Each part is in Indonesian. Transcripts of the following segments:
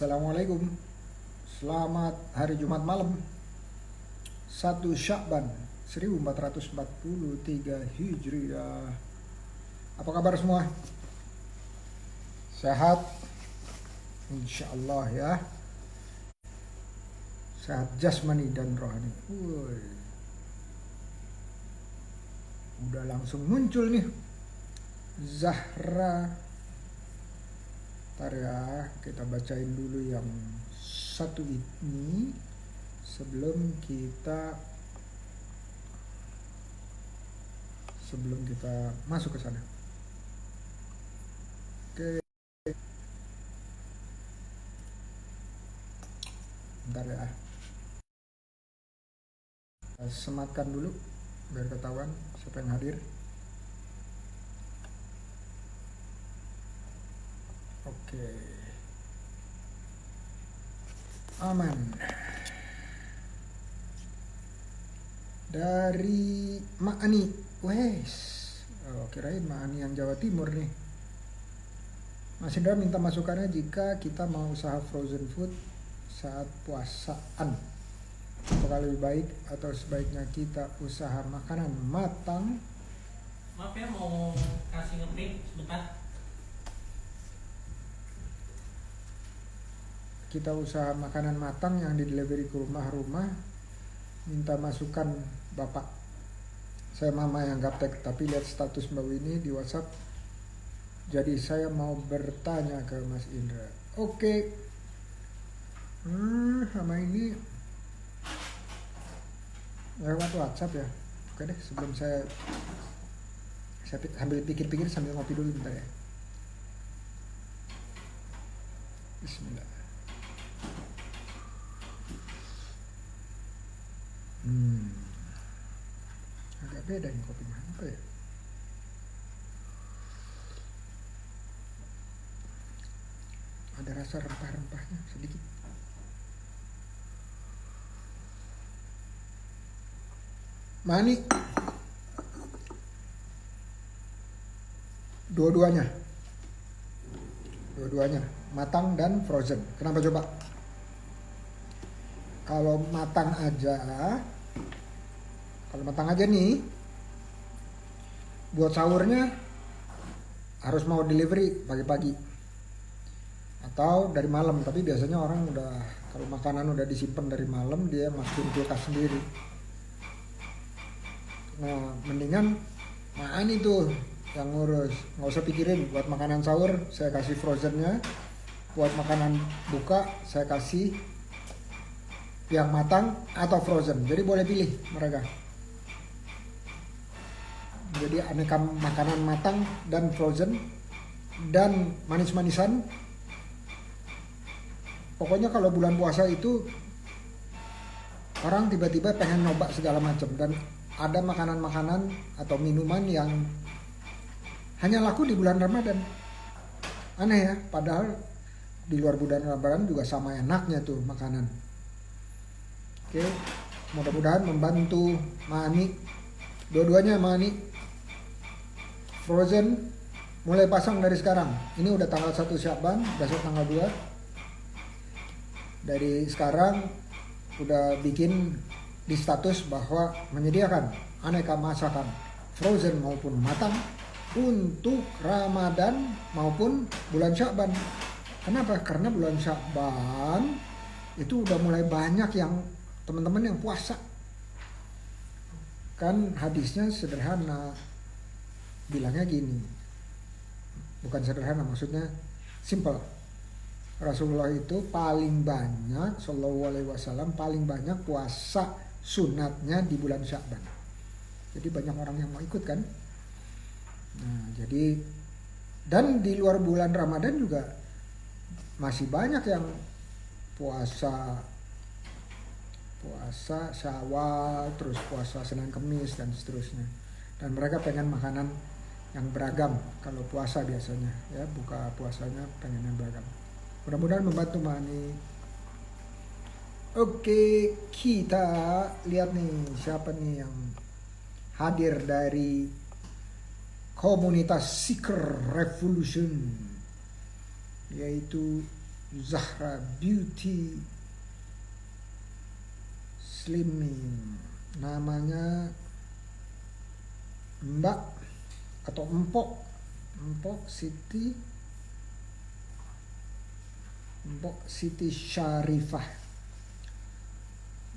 Assalamualaikum. Selamat hari Jumat malam 1 Sya'ban 1443 Hijriah. Apa kabar semua? Sehat? Insya Allah ya. Sehat jasmani dan rohani. Udah langsung muncul nih Zahra. Ntar ya, kita bacain dulu yang satu ini sebelum kita masuk ke sana. Oke. Bentar ya. Sematkan dulu biar ketahuan siapa yang hadir. Oke. Aman. Dari Ma'ani. Wes. Oh, kirain Ma'ani yang Jawa Timur nih. Mas Indra minta masukannya jika kita mau usaha frozen food saat puasaan. Apakah lebih baik atau sebaiknya kita usaha makanan matang? Maaf ya, mau kasih ngeprint sebentar. Kita usaha makanan matang yang di delivery ke rumah-rumah, minta masukan Bapak. Saya mama yang gaptek, tapi lihat status Mbak Winnie di WhatsApp, jadi saya mau bertanya ke Mas Indra. Oke. Sama ini lewat WhatsApp ya. Oke deh, sebelum saya sambil pikir-pikir sambil ngopi dulu bentar ya. Bismillah. Agak beda nih kopinya, apa ya? Ada rasa rempah-rempahnya sedikit. Mani. Dua-duanya matang dan frozen. Kenapa coba? Kalau matang aja nih, buat sahurnya harus mau delivery pagi-pagi atau dari malam. Tapi biasanya orang kalau makanan udah disimpan dari malam, dia masukin kulkas sendiri. Nah, mendingan ini tuh yang ngurus, nggak usah pikirin. Buat makanan sahur saya kasih frozennya, buat makanan buka saya kasih yang matang atau frozen. Jadi boleh pilih mereka. Jadi aneka makanan matang dan frozen dan manis-manisan. Pokoknya kalau bulan puasa itu orang tiba-tiba pengen nyoba segala macam, dan ada makanan-makanan atau minuman yang hanya laku di bulan Ramadan. Aneh ya, padahal di luar bulan Ramadan juga sama enaknya tuh makanan. Oke, mudah-mudahan membantu Mani. Dua-duanya Mani. Frozen mulai pasang dari sekarang. Ini udah tanggal 1 Sya'ban, besok tanggal 2. Dari sekarang udah bikin di status bahwa menyediakan aneka masakan frozen maupun matang untuk Ramadan maupun bulan Sya'ban. Kenapa? Karena bulan Sya'ban itu udah mulai banyak yang teman-teman yang puasa. Kan hadisnya sederhana. Bilangnya gini. Bukan sederhana, maksudnya simple. Rasulullah itu paling banyak, sallallahu alaihi wasallam, paling banyak puasa sunatnya di bulan Sya'ban. Jadi banyak orang yang mau ikut kan. Nah, jadi dan di luar bulan Ramadan juga masih banyak yang puasa Syawal, terus puasa Senin Kemis dan seterusnya. Dan mereka pengen makanan yang beragam kalau puasa biasanya ya, buka puasanya pengen yang beragam. Mudah-mudahan membantu Mani. Oke, kita lihat nih siapa nih yang hadir dari komunitas Seeker Revolution, yaitu Zahra Beauty Slimming. Namanya Mbak atau Empok Siti Syarifah.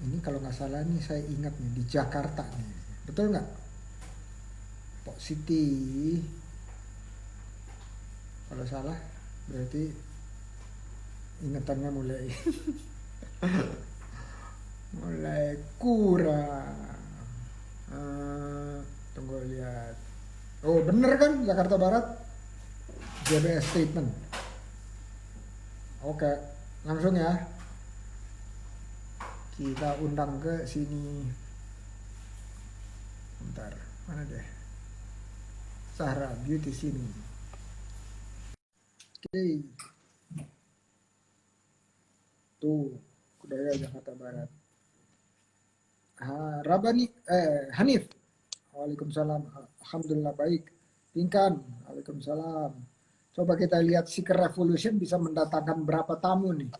Ini kalau nggak salah nih saya ingat nih di Jakarta nih. Betul nggak? Empok Siti. Kalau salah berarti ingatannya mulai mulai kurang. Tunggu lihat. Oh bener kan Jakarta Barat? JBS Statement. Oke, langsung ya. Kita undang ke sini. Bentar, mana deh? Zahra Beauty sini. Oke. Tuh, budaya Jakarta Barat. Rabani, Hanif. Waalaikumsalam. Alhamdulillah baik. Pinkan. Waalaikumsalam. Coba kita lihat Seeker Revolution bisa mendatangkan berapa tamu nih.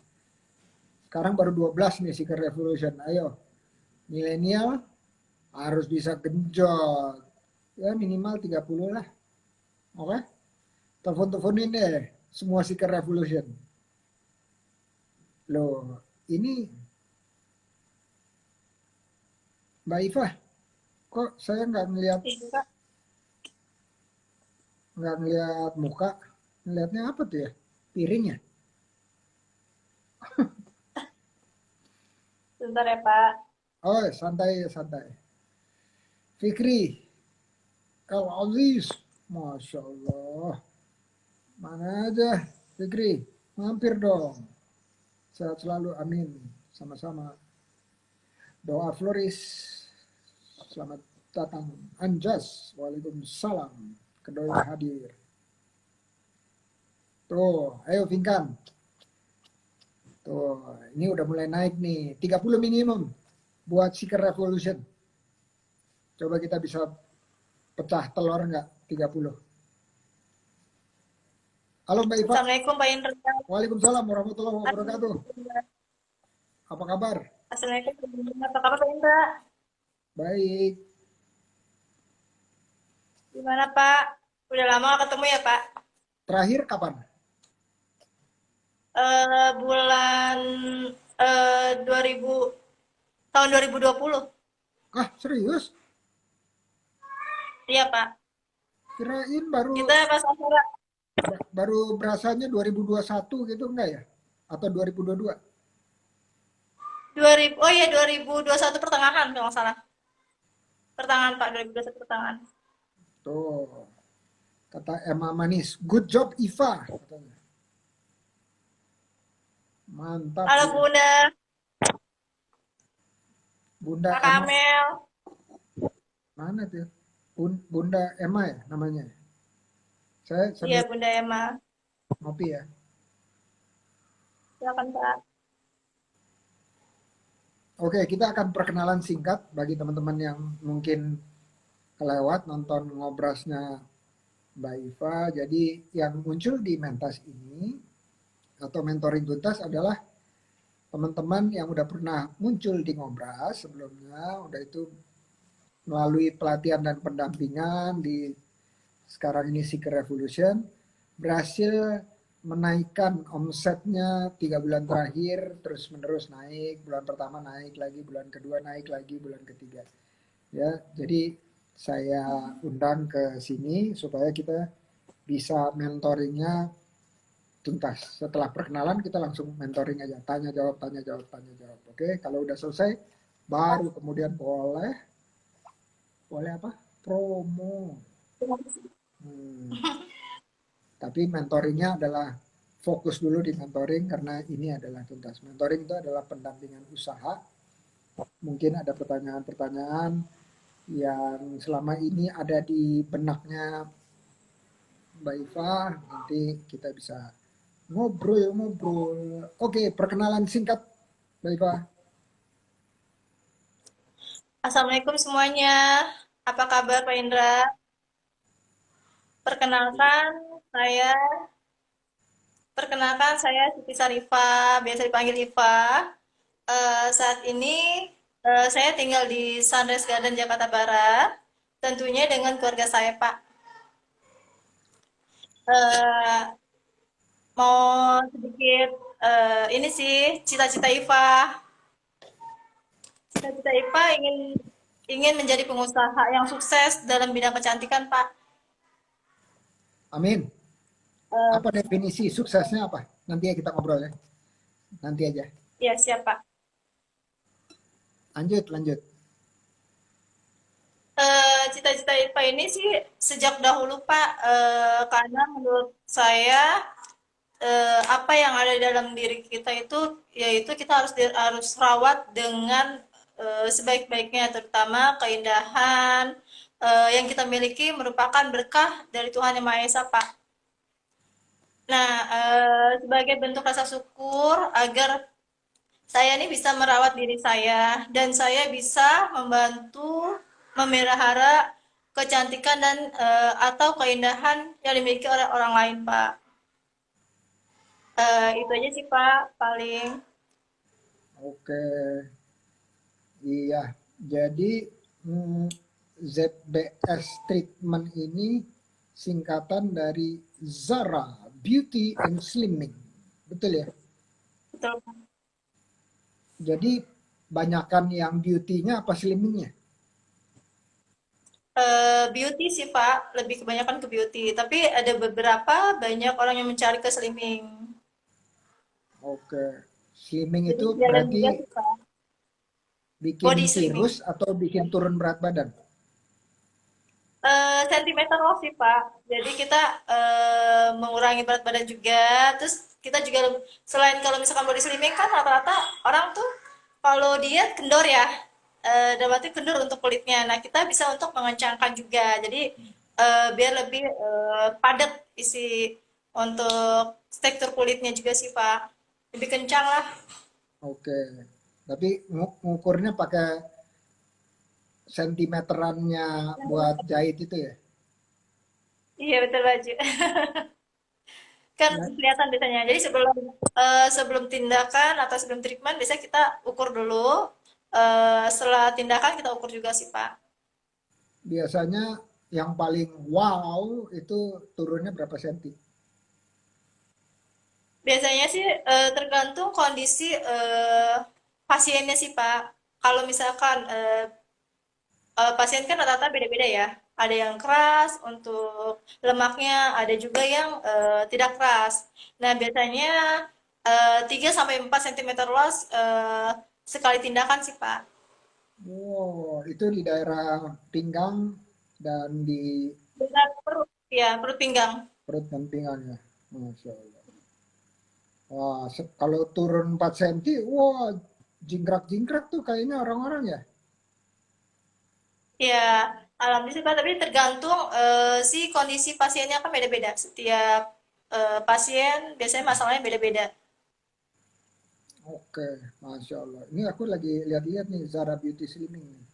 Sekarang baru 12 nih Seeker Revolution. Ayo. Milenial harus bisa genjot. Ya minimal 30 lah. Oke? Telepon-teleponin deh semua Seeker Revolution. Loh, ini Mbak Iva, kok saya nggak ngeliat muka, ngeliatnya apa tuh ya? Piringnya? Sebentar ya, Pak. Oh, santai, santai. Fikri, El Aziz, Masya Allah. Mana aja, Fikri, mampir dong. Sehat selalu, amin. Sama-sama. Doa Floris, selamat datang. Anjas, waalaikumsalam. Kedoi hadir. Tuh, ayo Vinkan. Tuh, ini udah mulai naik nih. 30 minimum buat Seeker Revolution. Coba kita bisa pecah telur nggak 30? Halo Mbak Iva. Assalamualaikum Pak Indra. Waalaikumsalam warahmatullahi wabarakatuh. Apa kabar? Assalamualaikum Pak Indra. Apa kabar Pak Indra? Baik. Gimana Pak? Udah lama gak ketemu ya Pak? Terakhir kapan? Bulan 2000 tahun 2020. Ah, serius? Iya Pak. Kirain Kita pas acara baru berasanya 2021 gitu enggak ya? Atau 2022? 2021 pertengahan kalau nggak salah. Pertengahan Pak, 2021 pertengahan. Tuh. Kata Emma Manis, good job Iva katanya. Mantap. Halo Bunda, Bunda Kak Emma. Amel. Mana tuh? Bunda Emma ya namanya. Saya Iya sambil Bunda Emma. ngopi ya. Silakan Pak. Oke, kita akan perkenalan singkat bagi teman-teman yang mungkin kelewat nonton ngobrasnya Mbak Iva. Jadi yang muncul di Mentas ini atau mentoring tuntas adalah teman-teman yang udah pernah muncul di ngobras sebelumnya, udah itu melalui pelatihan dan pendampingan di sekarang ini Seeker Revolution, berhasil menaikkan omsetnya 3 bulan terakhir terus menerus naik, bulan pertama naik lagi, bulan kedua naik lagi, bulan ketiga. Ya, jadi saya undang ke sini supaya kita bisa mentoringnya tuntas. Setelah perkenalan kita langsung mentoring aja, tanya jawab, tanya jawab, tanya jawab. Oke, kalau udah selesai baru kemudian boleh apa? Promo. Tapi mentoringnya adalah fokus dulu di mentoring karena ini adalah tuntas. Mentoring itu adalah pendampingan usaha. Mungkin ada pertanyaan-pertanyaan yang selama ini ada di benaknya Mbak Iva, nanti kita bisa ngobrol. Oke, perkenalan singkat Mbak Iva. Assalamualaikum semuanya. Apa kabar Pak Indra? Perkenalkan, saya Perkenalkan saya Siti Sarifah, biasa dipanggil Iva. Saat ini saya tinggal di Sunrise Garden, Jakarta Barat. Tentunya dengan keluarga saya, Pak. Eh, mau sedikit ini sih cita-cita Iva. Cita-cita Iva ingin ingin menjadi pengusaha yang sukses dalam bidang kecantikan, Pak. Amin. Eh, Apa definisi suksesnya apa? Nanti ya kita ngobrol ya. Nanti aja. ya, siap, Pak. Lanjut, lanjut. Cita-cita IPA ini sih sejak dahulu Pak, karena menurut saya apa yang ada di dalam diri kita itu yaitu kita harus rawat dengan sebaik-baiknya, terutama keindahan yang kita miliki merupakan berkah dari Tuhan Yang Maha Esa Pak. Nah, sebagai bentuk rasa syukur agar saya ini bisa merawat diri saya dan saya bisa membantu memelihara kecantikan dan atau keindahan yang dimiliki oleh orang lain, Pak. Itu aja sih, Pak, paling. Oke. Iya. Jadi ZBS treatment ini singkatan dari Zara Beauty and Slimming. Betul ya? Betul. Jadi banyakan yang beauty-nya apa slimming-nya? Beauty sih, Pak, lebih kebanyakan ke beauty. Tapi ada beberapa banyak orang yang mencari ke slimming. Oke. Slimming Jadi itu jalan berarti juga sih, Pak. bikin Body slimming. tirus atau bikin turun berat badan? Sentimeter loss sih Pak. Jadi kita mengurangi berat badan juga. Terus kita juga selain kalau misalkan body slimming kan rata-rata orang tuh kalau diet kendor ya. Dan berarti kendor untuk kulitnya. Nah kita bisa untuk mengencangkan juga. Jadi biar lebih padat isi untuk tekstur kulitnya juga sih Pak. Lebih kencang lah. Oke. Tapi ngukurnya pakai sentimeterannya buat jahit itu ya? Iya betul baju. Kan Ya. kelihatan biasanya. Jadi sebelum sebelum tindakan atau sebelum treatment biasanya kita ukur dulu. Setelah tindakan kita ukur juga sih Pak. Biasanya yang paling wow itu turunnya berapa senti? Biasanya sih tergantung kondisi pasiennya sih Pak. Kalau misalkan pasien kan rata-rata beda-beda ya. Ada yang keras untuk lemaknya, ada juga yang tidak keras. Nah, biasanya 3 sampai 4 cm loss sekali tindakan sih, Pak. Wow, itu di daerah pinggang dan di Dengan perut, ya, perut pinggang. perut dan pinggang ya. Masya Allah. Wah, kalau turun 4 senti, wah, jingkrak-jingkrak tuh kayaknya orang-orang ya. Ya, alhamdulillah sih, Pak, tapi tergantung si kondisi pasiennya kan beda-beda. Setiap pasien biasanya masalahnya beda-beda. Oke, Masya Allah. Ini aku lagi lihat-lihat nih Zara Beauty Slimming nih.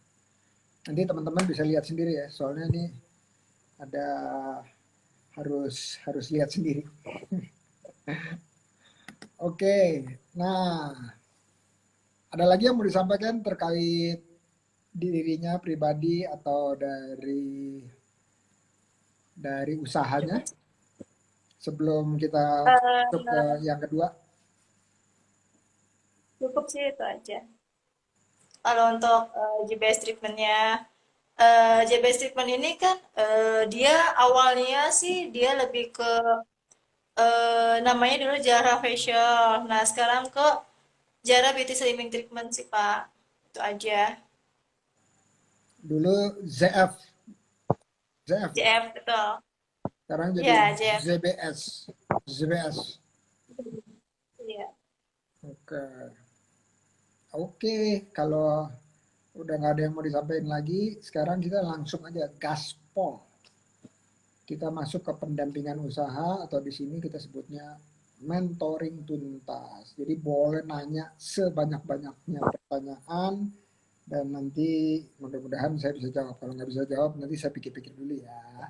Nanti teman-teman bisa lihat sendiri ya, soalnya ini ada harus harus lihat sendiri. Oke, nah ada lagi yang mau disampaikan terkait dirinya pribadi atau dari usahanya sebelum kita masuk ke Eh, yang kedua? Cukup sih itu aja. Kalau untuk GBS treatmentnya, GBS treatment ini kan dia awalnya sih dia lebih ke namanya dulu Jara Facial. Nah sekarang ke Jara Beauty Slimming Treatment sih Pak. Itu aja. Dulu ZF, ZF ya. JF betul. Sekarang jadi Ya JF. ZBS, ZBS. Iya. Oke, oke. Kalau udah nggak ada yang mau disampaikan lagi, sekarang kita langsung aja gaspol. Kita masuk ke pendampingan usaha atau di sini kita sebutnya mentoring tuntas. Jadi boleh nanya sebanyak-banyaknya pertanyaan dan nanti mudah-mudahan saya bisa jawab. Kalau nggak bisa jawab nanti saya pikir-pikir dulu ya.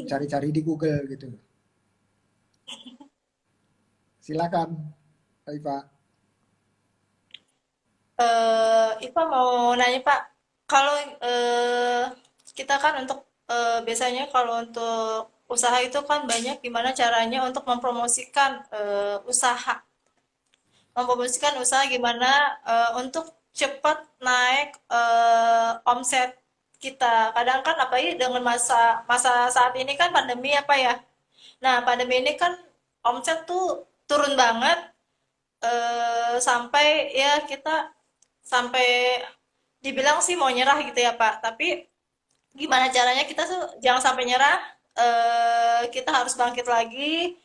Cari-cari di Google gitu. Silakan, Pak Iva. Ipa mau nanya Pak, kalau kita kan untuk biasanya kalau untuk usaha itu kan banyak gimana caranya untuk mempromosikan usaha, gimana untuk cepat naik omset kita. Kadang kan apalagi dengan masa masa saat ini kan pandemi apa ya. Nah pandemi ini kan omset tuh turun banget sampai ya kita sampai dibilang sih mau nyerah gitu ya Pak. Tapi gimana caranya kita tuh jangan sampai nyerah. Kita harus bangkit lagi,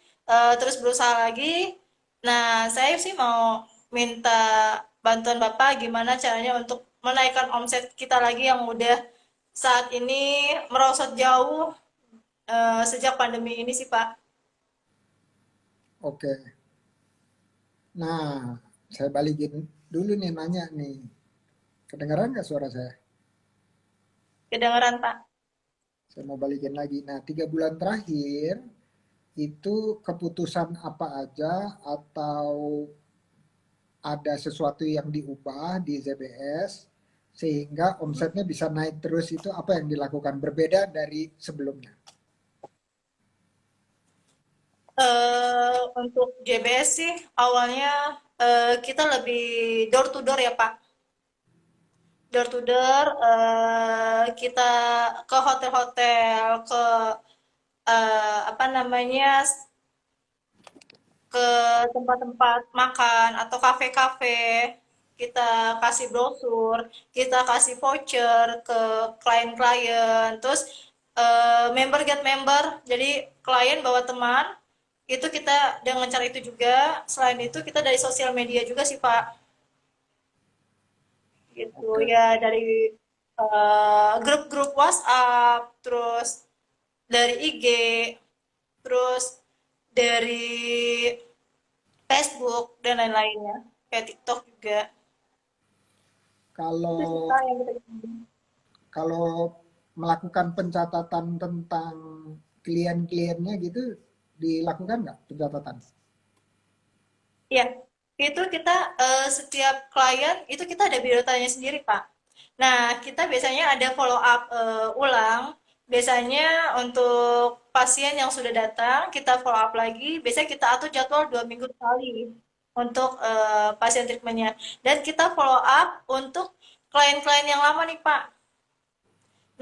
terus berusaha lagi. Nah, saya sih mau minta bantuan Bapak gimana caranya untuk menaikkan omset kita lagi yang udah saat ini merosot jauh sejak pandemi ini sih Pak. Oke. Nah, saya balikin dulu nih nanya nih. Kedengaran nggak suara saya? Kedengeran Pak? Saya mau balikin lagi. Nah, 3 bulan terakhir itu keputusan apa aja atau ada sesuatu yang diubah di ZBS sehingga omsetnya bisa naik terus itu apa yang dilakukan berbeda dari sebelumnya? Untuk JBS sih awalnya kita lebih door to door ya Pak. Door to door, kita ke hotel-hotel, ke apa namanya, ke tempat-tempat makan atau kafe-kafe. Kita kasih brosur, kita kasih voucher ke klien-klien. Terus member get member, jadi klien bawa teman. Itu kita dengan cara itu juga. Selain itu kita dari sosial media juga sih Pak. Gitu Oke. ya, dari grup-grup WhatsApp, terus dari IG, terus dari Facebook dan lain-lainnya, kayak TikTok juga. Itu sih Kalau Kak yang kita. kalau melakukan pencatatan tentang klien-kliennya gitu dilakukan nggak pencatatan? Iya, itu kita setiap klien itu kita ada biodatanya sendiri, Pak. Nah, kita biasanya ada follow up ulang. Biasanya untuk pasien yang sudah datang, kita follow up lagi. Biasanya kita atur jadwal 2 minggu sekali untuk pasien treatmentnya. Dan kita follow up untuk klien-klien yang lama nih, Pak.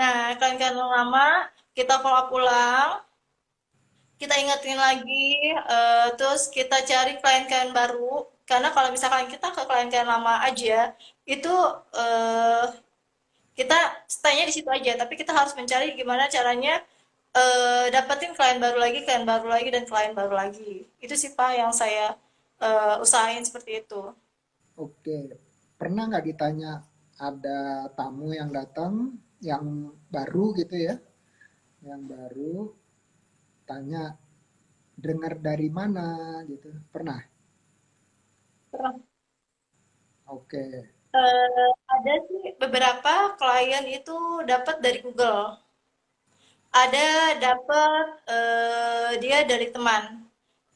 Nah, klien-klien yang lama kita follow up ulang, kita ingetin lagi, terus kita cari klien-klien baru. Karena kalau misalkan kita ke klien-klien lama aja, itu eh, kita stay-nya di situ aja. Tapi kita harus mencari gimana caranya dapetin klien baru lagi, dan klien baru lagi. Itu sih Pak yang saya usahain seperti itu. Oke, pernah nggak ditanya ada tamu yang datang yang baru gitu ya, yang baru tanya dengar dari mana gitu, pernah? Pernah. Oke, Ada sih beberapa klien itu dapat dari Google. Ada dapat dia dari teman.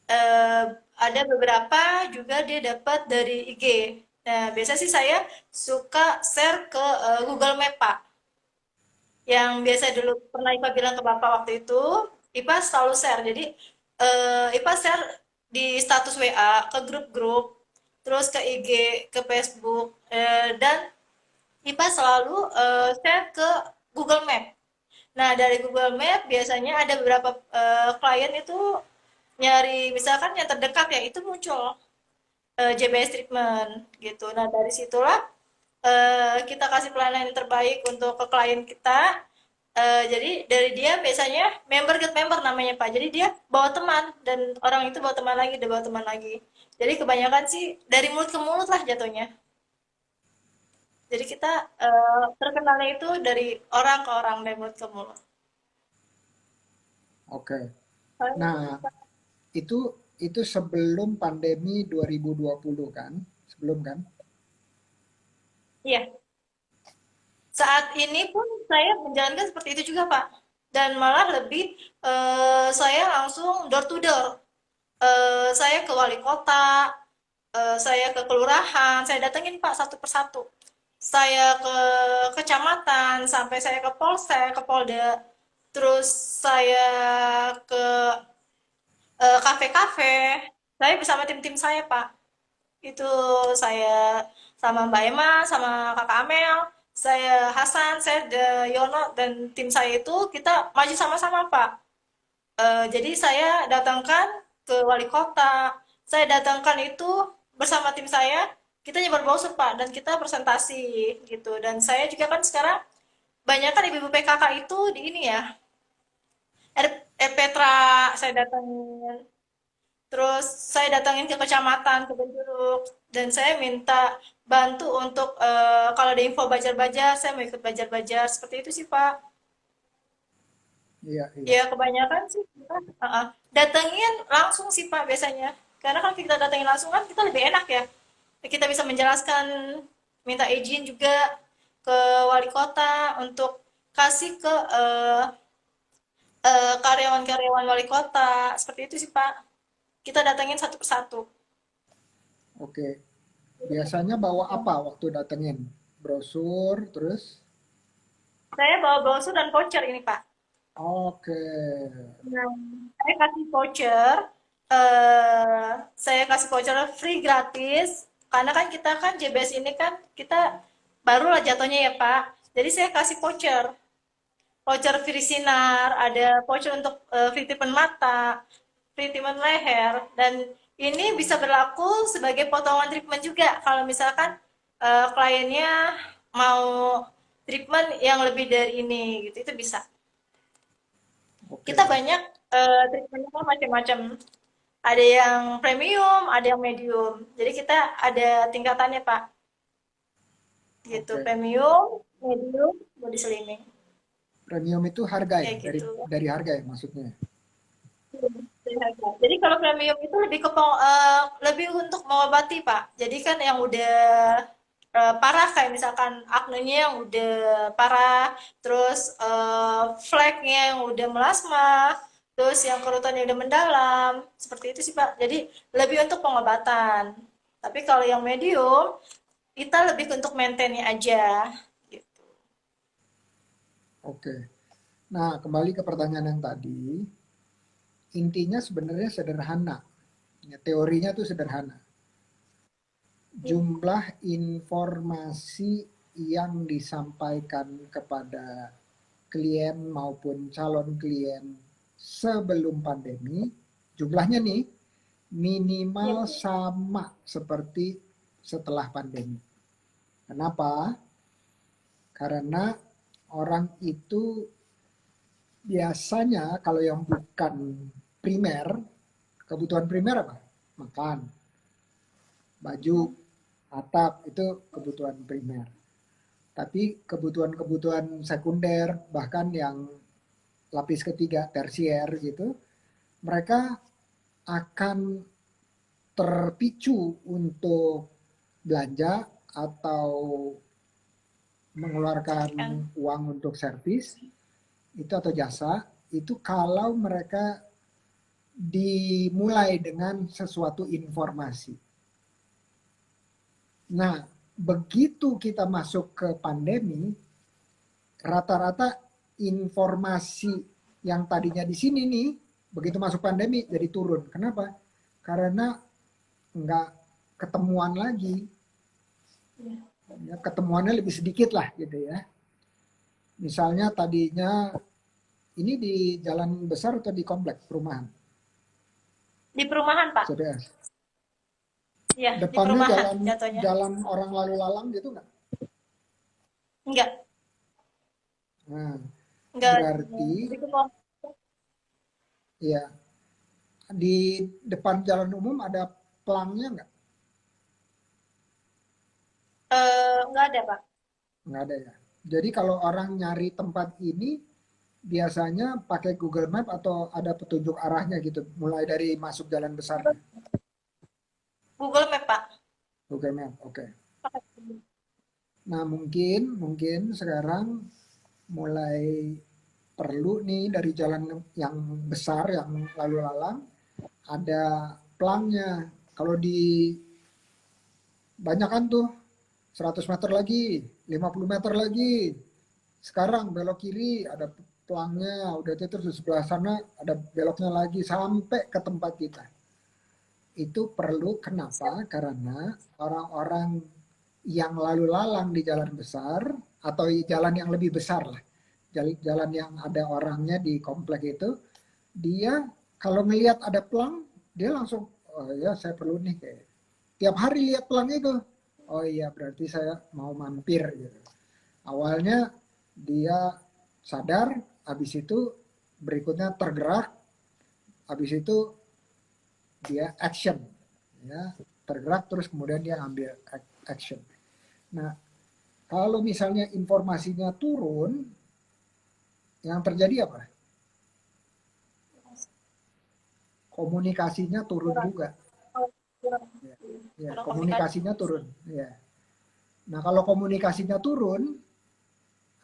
eh, ada beberapa juga dia dapat dari IG. Nah, biasa sih saya suka share ke Google Map, Pak. Yang biasa dulu pernah Ipa bilang ke Bapak waktu itu, Ipa selalu share. Jadi, Ipa share di status WA, ke grup-grup, terus ke IG, ke Facebook, dan Ipa selalu share ke Google Map. Nah, dari Google Map biasanya ada beberapa klien itu nyari misalkan yang terdekat ya itu muncul JBS treatment gitu. Nah, dari situlah kita kasih pelayanan yang terbaik untuk ke klien kita. Jadi dari dia biasanya member get member namanya Pak. Jadi dia bawa teman dan orang itu bawa teman lagi, dia bawa teman lagi. Jadi kebanyakan sih dari mulut ke mulut lah jatuhnya. Jadi kita terkenalnya itu dari orang ke orang, dari mulut ke mulut. oke. Nah, itu itu sebelum pandemi 2020 kan? Sebelum kan? Iya, saat ini pun saya menjalankan seperti itu juga, Pak. Dan malah lebih saya langsung door to door. Saya ke wali kota, saya ke kelurahan, saya datengin Pak satu persatu. Saya ke kecamatan, sampai saya ke polsek, ke polda, terus saya ke kafe-kafe. Saya bersama tim-tim saya Pak. Itu saya sama Mbak Emma, sama Kakak Amel, saya Hasan, saya Yono, dan tim saya itu kita maju sama-sama Pak. Jadi saya datangkan ke wali kota, saya datangkan itu bersama tim saya, kita nyebar brosur Pak, dan kita presentasi gitu. Dan saya juga kan sekarang banyak kan ibu-ibu PKK itu di ini ya, Petra saya datangin, terus saya datangin ke kecamatan, ke Benjuruk, dan saya minta bantu untuk kalau ada info bajar-bajar, saya mau ikut bajar-bajar, seperti itu sih Pak. Iya, iya. Ya kebanyakan sih kita datengin langsung sih Pak biasanya. Karena kan kita datengin langsung kan kita lebih enak ya. Kita bisa menjelaskan, minta izin juga ke wali kota untuk kasih ke karyawan-karyawan wali kota. Seperti itu sih Pak. Kita datengin satu persatu. Oke. Biasanya bawa apa waktu datengin? Brosur, terus? Saya bawa brosur dan voucher ini Pak. Oke. Nah, saya kasih voucher, saya kasih voucher free gratis, karena kan kita kan JBS ini kan kita baru lah jatuhnya ya Pak. Jadi saya kasih voucher, voucher free sinar, ada voucher untuk free treatment mata, free treatment leher, dan ini bisa berlaku sebagai potongan treatment juga kalau misalkan kliennya mau treatment yang lebih dari ini gitu, itu bisa. Oke. Kita banyak treatmentnya kan macam-macam. Ada yang premium, ada yang medium. Jadi kita ada tingkatannya Pak. Gitu, Oke. premium, medium, body slimming. Premium itu harga ya? Kayak Dari gitu. dari harga ya maksudnya? Jadi kalau premium itu lebih ke lebih untuk mengobati Pak. Jadi kan yang udah parah kayak misalkan aknenya yang udah parah, terus fleknya yang udah melasma, terus yang kerutannya udah mendalam, seperti itu sih Pak. Jadi lebih untuk pengobatan. Tapi kalau yang medium, kita lebih untuk maintain-nya aja. Gitu. Oke. Nah, kembali ke pertanyaan yang tadi. Intinya sebenarnya sederhana. Ya, teorinya tuh sederhana. Jumlah informasi yang disampaikan kepada klien maupun calon klien sebelum pandemi, jumlahnya nih minimal Iya. sama seperti setelah pandemi. Kenapa? Karena orang itu biasanya kalau yang bukan primer, kebutuhan primer apa? Makan, baju, atap, itu kebutuhan primer. Tapi kebutuhan-kebutuhan sekunder, bahkan yang lapis ketiga, tersier gitu, mereka akan terpicu untuk belanja atau mengeluarkan Kan. uang untuk servis itu atau jasa itu kalau mereka dimulai dengan sesuatu informasi. Nah, begitu kita masuk ke pandemi, rata-rata informasi yang tadinya di sini nih, begitu masuk pandemi jadi turun. Kenapa? Karena nggak ketemuan lagi, ya, ketemuannya lebih sedikit lah gitu ya. Misalnya tadinya ini di jalan besar atau di komplek perumahan? Di perumahan Pak. CDS. Iya, di Depannya perumahan jalan jatuhnya. jalan orang lalu lalang gitu nggak? Enggak, Nah, enggak. berarti Itu ya di depan jalan umum ada pelangnya nggak? enggak ada Pak. Nggak ada ya. Jadi kalau orang nyari tempat ini biasanya pakai Google Map atau ada petunjuk arahnya gitu, mulai dari masuk jalan besarnya. Google Map Pak. Google Map, oke. Nah mungkin sekarang mulai perlu nih dari jalan yang besar yang lalu lalang ada pelangnya. Kalau di banyak kan tuh 100 meter lagi, 50 meter lagi. Sekarang belok kiri ada pelangnya, udah itu terus di sebelah sana ada beloknya lagi sampai ke tempat kita. Itu perlu kenapa? Karena orang-orang yang lalu lalang di jalan besar atau jalan yang lebih besar lah. Jalan yang ada orangnya di komplek itu, dia kalau ngelihat ada pelang, dia langsung, oh ya saya perlu nih kayak. Tiap hari lihat pelang itu, oh iya berarti saya mau mampir gitu. Awalnya dia sadar, habis itu berikutnya tergerak, habis itu dia action, ya tergerak terus kemudian dia ambil action. Nah kalau misalnya informasinya turun, yang terjadi apa? Komunikasinya turun kurang juga. kurang Ya, ya kurang komunikasi. komunikasinya turun. Ya. Nah kalau komunikasinya turun,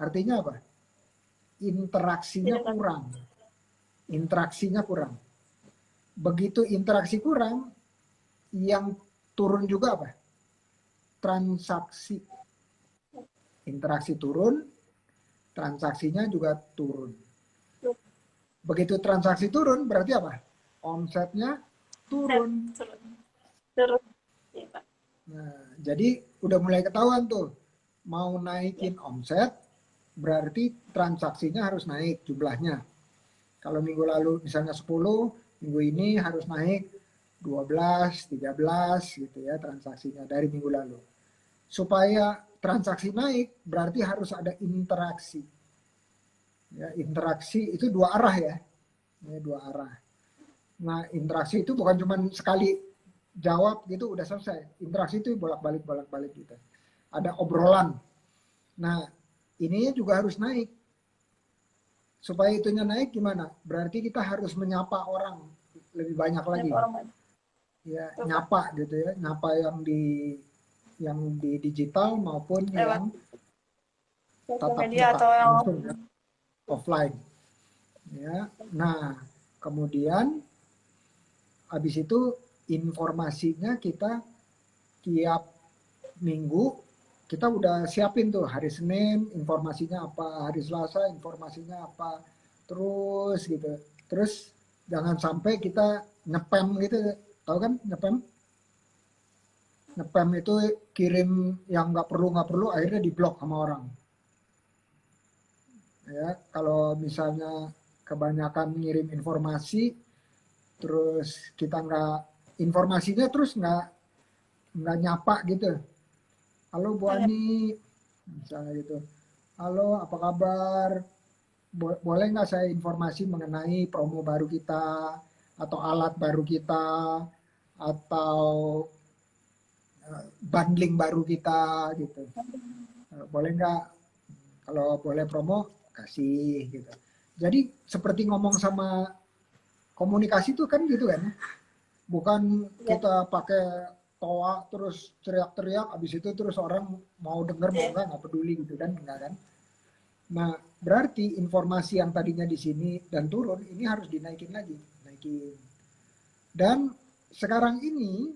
artinya apa? Interaksinya Tidak kurang. Interaksinya kurang. Begitu interaksi kurang, yang turun juga apa? Transaksi. Interaksi turun, transaksinya juga turun. Begitu transaksi turun, berarti apa? Omsetnya turun. turun turun ya, Pak. Nah, jadi udah mulai ketahuan tuh. Mau naikin omset, berarti transaksinya harus naik jumlahnya. Kalau minggu lalu misalnya 10, minggu ini harus naik 12, 13 gitu ya transaksinya dari minggu lalu. Supaya transaksi naik, berarti harus ada interaksi. Ya, interaksi itu dua arah ya. Ya, dua arah. Nah, interaksi itu bukan cuma sekali jawab gitu udah selesai. Interaksi itu bolak-balik gitu. Ada obrolan. Nah, ininya juga harus naik. Supaya itunya naik gimana? Berarti kita harus menyapa orang lebih banyak lagi. Banyak orang banyak. Ya, Tuh, Pak. nyapa gitu ya. Nyapa yang di digital maupun Lewat yang sosial tatap media muka atau yang langsung ya, offline. Ya. Nah, kemudian habis itu informasinya kita tiap minggu kita udah siapin tuh hari Senin informasinya apa, hari Selasa informasinya apa, terus gitu. Terus jangan sampai kita nyepam gitu, tahu kan nyepam? Nyepam itu kirim yang nggak perlu akhirnya diblok sama orang. Ya, kalau misalnya kebanyakan ngirim informasi, terus kita nggak informasinya terus nggak nyapa gitu. Halo Bu Ani, misalnya gitu. Halo, apa kabar? Boleh nggak saya informasi mengenai promo baru kita, atau alat baru kita, atau bundling baru kita, gitu. Boleh nggak? Kalau boleh promo, kasih, gitu. Jadi seperti ngomong sama komunikasi itu kan gitu kan. Bukan ya, kita pakai toa terus teriak-teriak, habis itu terus orang mau denger mau ya. nggak peduli gitu kan, enggak kan? Nah, berarti informasi yang tadinya di sini dan turun ini harus dinaikin lagi, naikin. Dan sekarang ini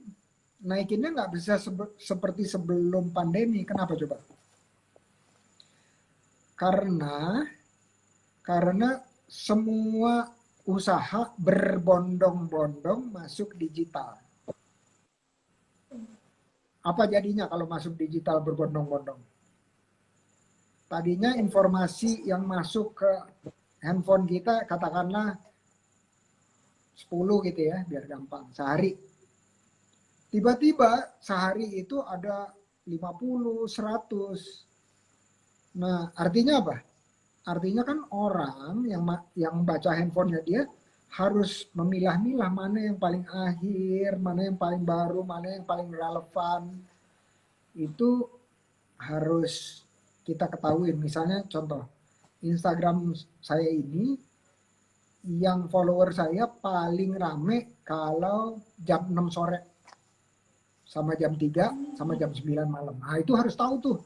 naikinnya nggak bisa seperti sebelum pandemi. Kenapa coba? Karena semua usaha berbondong-bondong masuk digital. Apa jadinya kalau masuk digital berbondong-bondong? Tadinya informasi yang masuk ke handphone kita katakanlah 10 gitu ya, biar gampang, sehari. Tiba-tiba sehari itu ada 50, 100. Nah, artinya apa? Artinya kan orang yang baca handphonenya dia harus memilah-milah mana yang paling akhir, mana yang paling baru, mana yang paling relevan. Itu harus kita ketahui. Misalnya contoh, Instagram saya ini yang follower saya paling rame kalau jam 6 sore sama jam 3 sama jam 9 malam. Nah, itu harus tahu tuh.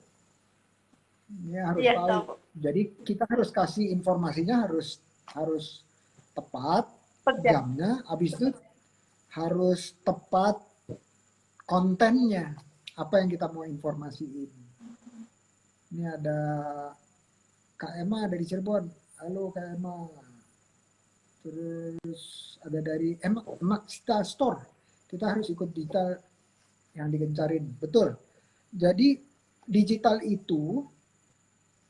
Ya, harus Iya, tahu. tahu. Jadi kita harus kasih informasinya harus tepat Per jam. jamnya. Habis itu harus tepat kontennya, apa yang kita mau informasiin. Ini ada Kak Emma dari Cirebon. Halo Kak Emma. Terus ada dari Emma Maxita Store. Kita harus ikut digital yang digencarin. Betul. Jadi digital itu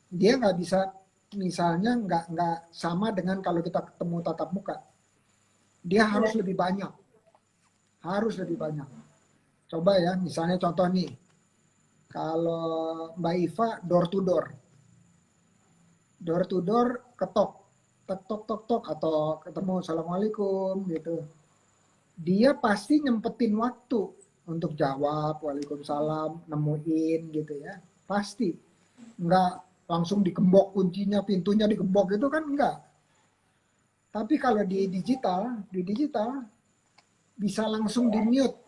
dia nggak bisa, misalnya nggak sama dengan kalau kita ketemu tatap muka. Dia harus lebih banyak. Harus lebih banyak. Coba ya, misalnya contoh nih. Kalau Mbak Iva door to door. Door to door ketok. Tok tok tok atau ketemu assalamualaikum gitu. Dia pasti nyempetin waktu untuk jawab waalaikumsalam, nemuin gitu ya. Pasti. Enggak langsung digembok kuncinya, pintunya digembok gitu kan enggak. Tapi kalau di digital bisa langsung di mute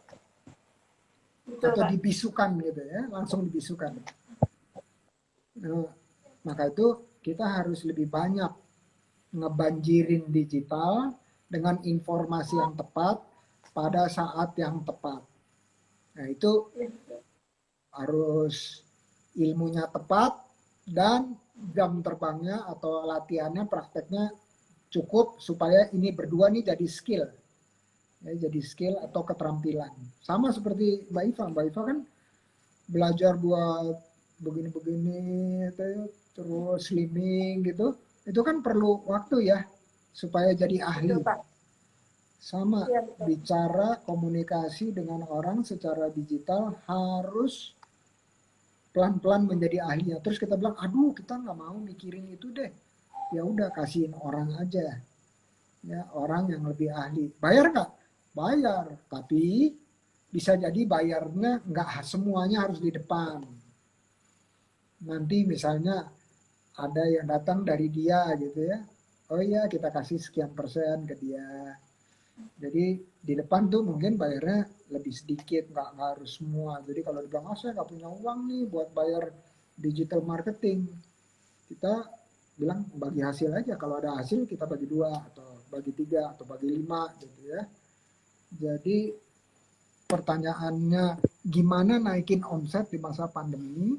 Betul, atau Kak. dibisukan gitu ya, langsung dibisukan. Nah, maka itu kita harus lebih banyak ngebanjirin digital dengan informasi yang tepat pada saat yang tepat. Nah itu harus ilmunya tepat dan jam terbangnya atau latihannya, prakteknya cukup supaya ini berdua nih jadi skill. Ya, jadi skill atau keterampilan. Sama seperti Mbak Iva. Mbak Iva kan belajar buat begini-begini, terus slimming gitu. Itu kan perlu waktu ya supaya jadi ahli. Betul, Kak. Sama Iya, betul. bicara komunikasi dengan orang secara digital harus pelan-pelan menjadi ahlinya. Terus kita bilang, aduh kita nggak mau mikirin itu deh. Ya udah kasihin orang aja. Ya, orang yang lebih ahli. Bayar nggak? Bayar. Tapi bisa jadi bayarnya nggak semuanya harus di depan. Nanti misalnya ada yang datang dari dia gitu ya. Oh iya kita kasih sekian persen ke dia. Jadi di depan tuh mungkin bayarnya lebih sedikit, nggak harus semua. Jadi kalau dibilang, oh saya nggak punya uang nih buat bayar digital marketing, kita bilang bagi hasil aja. Kalau ada hasil kita bagi 2 atau bagi 3 atau bagi 5 gitu ya. Jadi pertanyaannya gimana naikin omset di masa pandemi,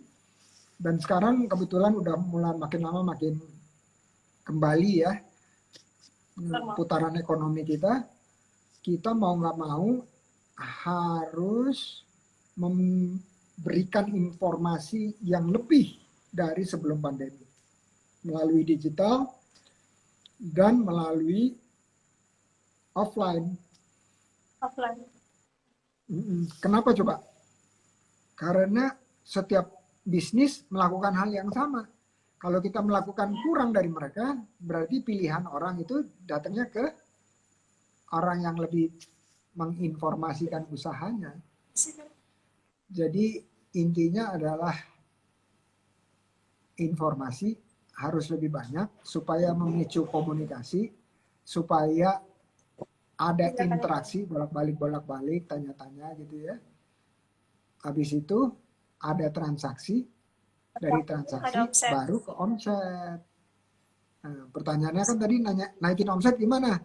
dan sekarang kebetulan udah mulai makin lama makin kembali ya putaran ekonomi kita mau nggak mau harus memberikan informasi yang lebih dari sebelum pandemi melalui digital dan melalui offline. Offline. Kenapa coba? Karena setiap bisnis melakukan hal yang sama. Kalau kita melakukan kurang dari mereka, berarti pilihan orang itu datangnya ke orang yang lebih menginformasikan usahanya. Jadi intinya adalah informasi harus lebih banyak supaya memicu komunikasi, supaya ada interaksi bolak-balik, tanya-tanya gitu ya. Habis itu ada transaksi, dari transaksi baru ke omset. Nah, pertanyaannya kan tadi naikin omset gimana?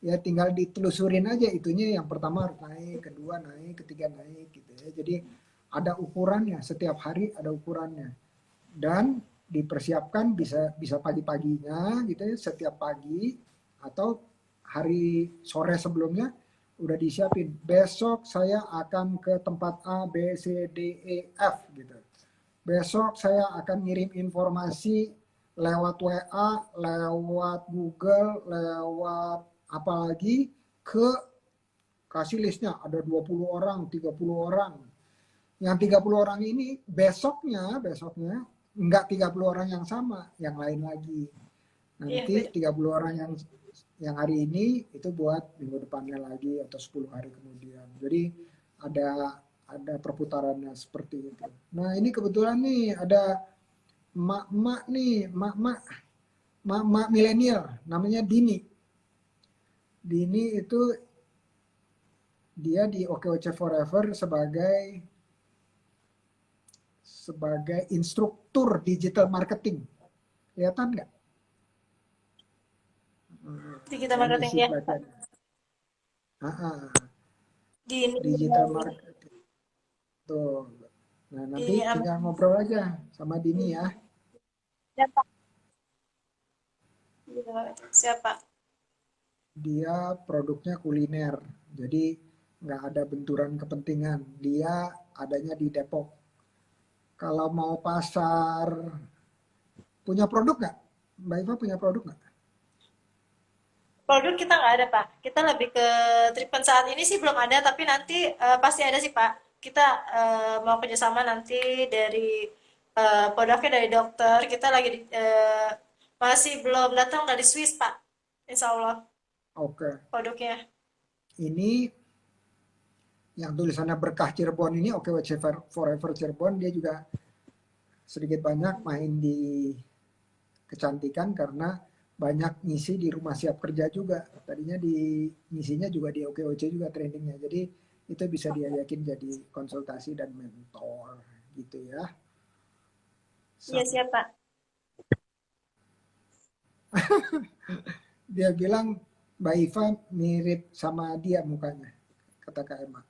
Ya tinggal ditelusurin aja itunya, yang pertama harus naik, kedua naik, ketiga naik gitu ya. Jadi ada ukurannya, setiap hari ada ukurannya. Dan dipersiapkan bisa pagi-paginya gitu ya, setiap pagi atau hari sore sebelumnya udah disiapin. Besok saya akan ke tempat A, B, C, D, E, F gitu. Besok saya akan ngirim informasi lewat WA, lewat Google, lewat apalagi ke kasih listnya ada 20 orang, 30 orang. Yang 30 orang ini besoknya enggak 30 orang yang sama, yang lain lagi. Nanti 30 orang yang hari ini itu buat minggu depannya lagi atau 10 hari kemudian. Jadi ada perputarannya seperti itu. Nah ini kebetulan nih ada mak milenial, namanya Dini. Dini itu dia di OKOC Forever sebagai instruktur digital marketing. Kelihatan nggak? Digital marketing ya. di ini digital marketing. Tuh. Nah, di nanti tinggal ngobrol aja sama Dini ya. siapa? Siapa? Dia produknya kuliner, jadi nggak ada benturan kepentingan. Dia adanya di Depok. Kalau mau pasar, punya produk nggak? Mbak Iva punya produk nggak? Produk kita nggak ada, Pak. Kita lebih ke treatment saat ini sih belum ada, tapi nanti pasti ada sih, Pak. Kita mau kerjasama nanti dari produknya dari dokter. Kita lagi masih belum datang dari Swiss, Pak. Insya Allah Oke, produknya. ini yang tulisannya Berkah Cirebon ini OKWC Forever Cirebon, dia juga sedikit banyak main di kecantikan karena banyak ngisi di rumah siap kerja juga. Tadinya di ngisinya juga di OKOC juga trainingnya. Jadi itu bisa diajakin jadi konsultasi dan mentor gitu ya. Iya, Sam- siap, Pak. Dia bilang Mbak Iva mirip sama dia mukanya, kata Kak Emma.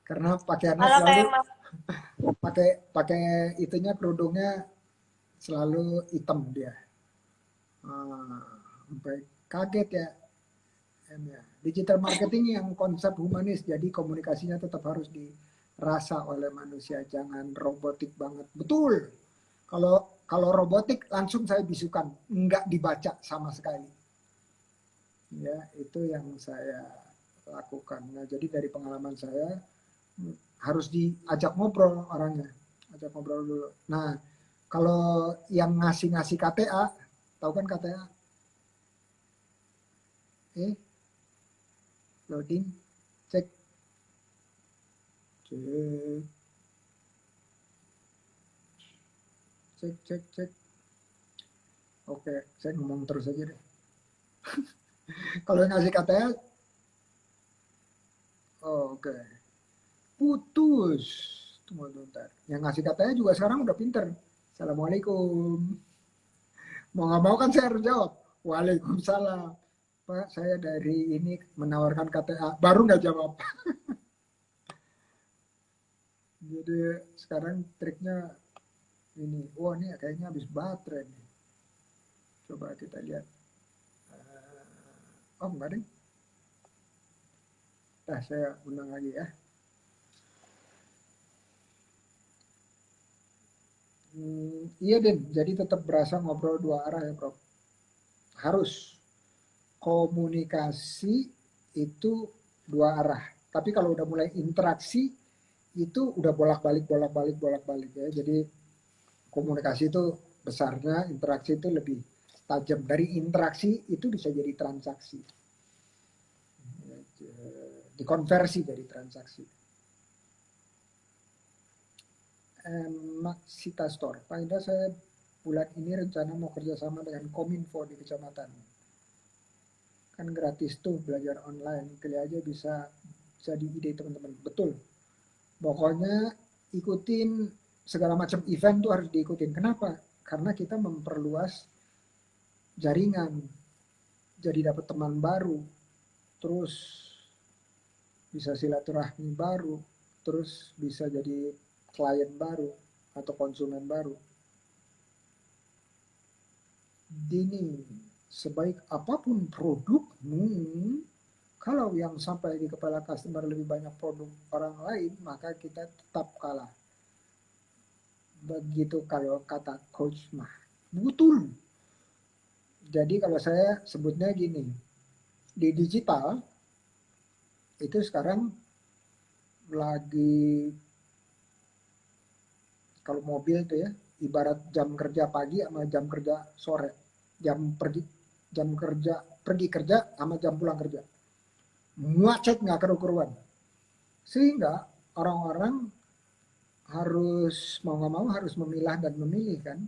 Karena pakaiannya Kalau selalu kayak Mas, pakai pakai itunya kerudungnya selalu hitam dia. Sampai kaget ya. Em ya. Digital marketing yang konsep humanis, jadi komunikasinya tetap harus dirasa oleh manusia, jangan robotik banget. Betul. Kalau kalau robotik langsung saya bisukan, nggak dibaca sama sekali. Ya, itu yang saya lakukan. Nah, jadi dari pengalaman saya harus diajak ngobrol orangnya, ajak ngobrol dulu. Nah, kalau yang ngasih-ngasih KTA, tahu kan KTA? Loading, cek, cek, cek. Oke, saya ngomong terus aja deh. Kalau yang ngasih katanya, oh, oke, putus. Tunggu bentar. Yang ngasih katanya juga sekarang udah pinter. Assalamualaikum. Mau nggak mau kan saya harus jawab. Waalaikumsalam. Pak, saya dari ini menawarkan KTA. Baru nggak jawab. Jadi sekarang triknya ini. Wah, ini kayaknya habis baterai nih. Coba kita lihat. Oh, enggak deh. Nah, saya undang lagi ya. Iya, Den. Jadi tetap berasa ngobrol dua arah ya, Prof. Harus komunikasi itu dua arah. Tapi kalau udah mulai interaksi itu udah bolak-balik ya. Jadi komunikasi itu besarnya, interaksi itu lebih tajam. Dari interaksi itu bisa jadi transaksi. Dikonversi dari transaksi. Maksita Store. Pak Indra, saya bulan ini rencana mau kerjasama dengan Kominfo di kecamatan. Kan gratis tuh belajar online. Kali aja bisa jadi ide teman-teman. Betul. Pokoknya ikutin segala macam event tuh harus diikutin. Kenapa? Karena kita memperluas jaringan. Jadi dapat teman baru. Terus bisa silaturahmi baru. Terus bisa jadi klien baru atau konsumen baru. Dini, sebaik apapun produkmu, kalau yang sampai di kepala customer lebih banyak produk orang lain, maka kita tetap kalah. Begitu kalau kata coach mah. Betul. Jadi kalau saya sebutnya gini, di digital itu sekarang lagi, kalau mobil tuh ya, ibarat jam kerja pagi sama jam kerja sore. Jam kerja pergi kerja sama jam pulang kerja. Macet nggak keru-keruan. Sehingga orang-orang harus mau nggak mau harus memilah dan memilih kan.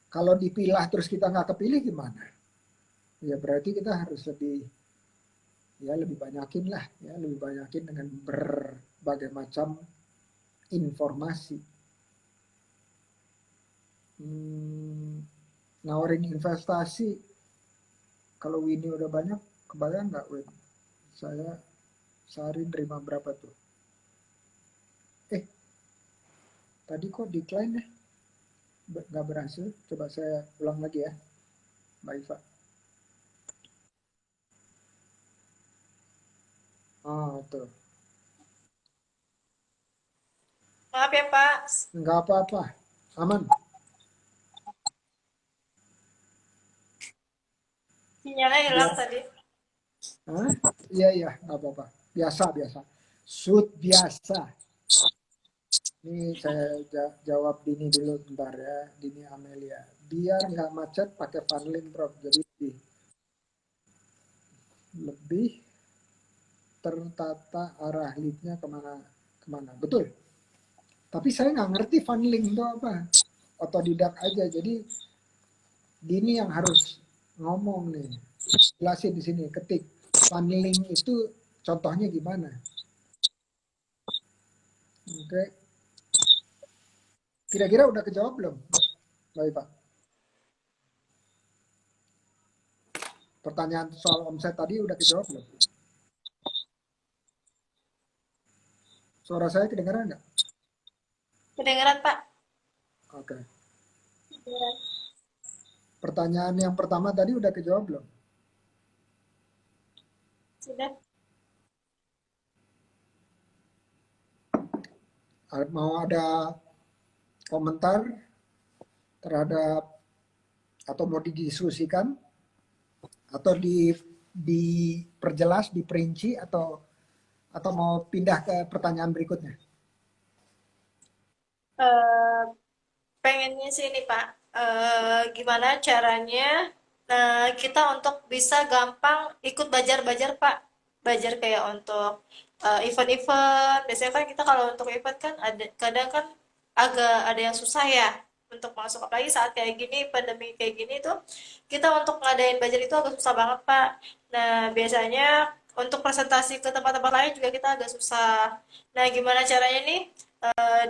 Kalau dipilah terus kita nggak kepilih gimana? Ya berarti kita harus lebih banyakin lah ya, lebih banyakin dengan berbagai macam informasi. Nawarin investasi, kalau Winnie udah banyak, kebayang nggak Win? Saya Sehari nerima berapa tuh? Tadi kok decline ya? Nggak berhasil. Coba saya ulang lagi ya, Mbak Iva. Oh, tuh. Maaf ya Pak, Nggak apa-apa. Aman. sinyalnya hilang Biar. tadi. Hah? Iya, iya. Nggak apa-apa. Biasa, biasa. Shoot biasa. Ini saya jawab Dini dulu bentar ya. Dini Amelia. Biar nggak macet pakai funneling, Prof. Jadi lebih tertata arah lead-nya kemana. Betul. Tapi saya nggak ngerti funneling itu apa. Otodidak aja. Jadi Dini yang harus ngomong nih. Jelasin di sini, ketik. Funneling itu contohnya gimana? Oke. Kira-kira udah kejawab belum, Mbak Iva? Pertanyaan soal omset tadi udah kejawab belum? Suara saya kedengaran nggak? Kedengeran Pak? Oke. Kedengeran. Pertanyaan yang pertama tadi udah kejawab belum? Sudah. Mau ada komentar terhadap atau mau didiskusikan atau diperjelas, diperinci atau mau pindah ke pertanyaan berikutnya? Eh, Pengennya sih ini Pak, gimana caranya kita untuk bisa gampang ikut belajar-belajar Pak, belajar kayak untuk event-event. Biasanya kan kita kalau untuk event kan ada kadang kan agak ada yang susah ya untuk masuk, apalagi saat kayak gini pandemi kayak gini tuh kita untuk ngadain belajar itu agak susah banget Pak. Nah biasanya untuk presentasi ke tempat-tempat lain juga kita agak susah. Nah gimana caranya nih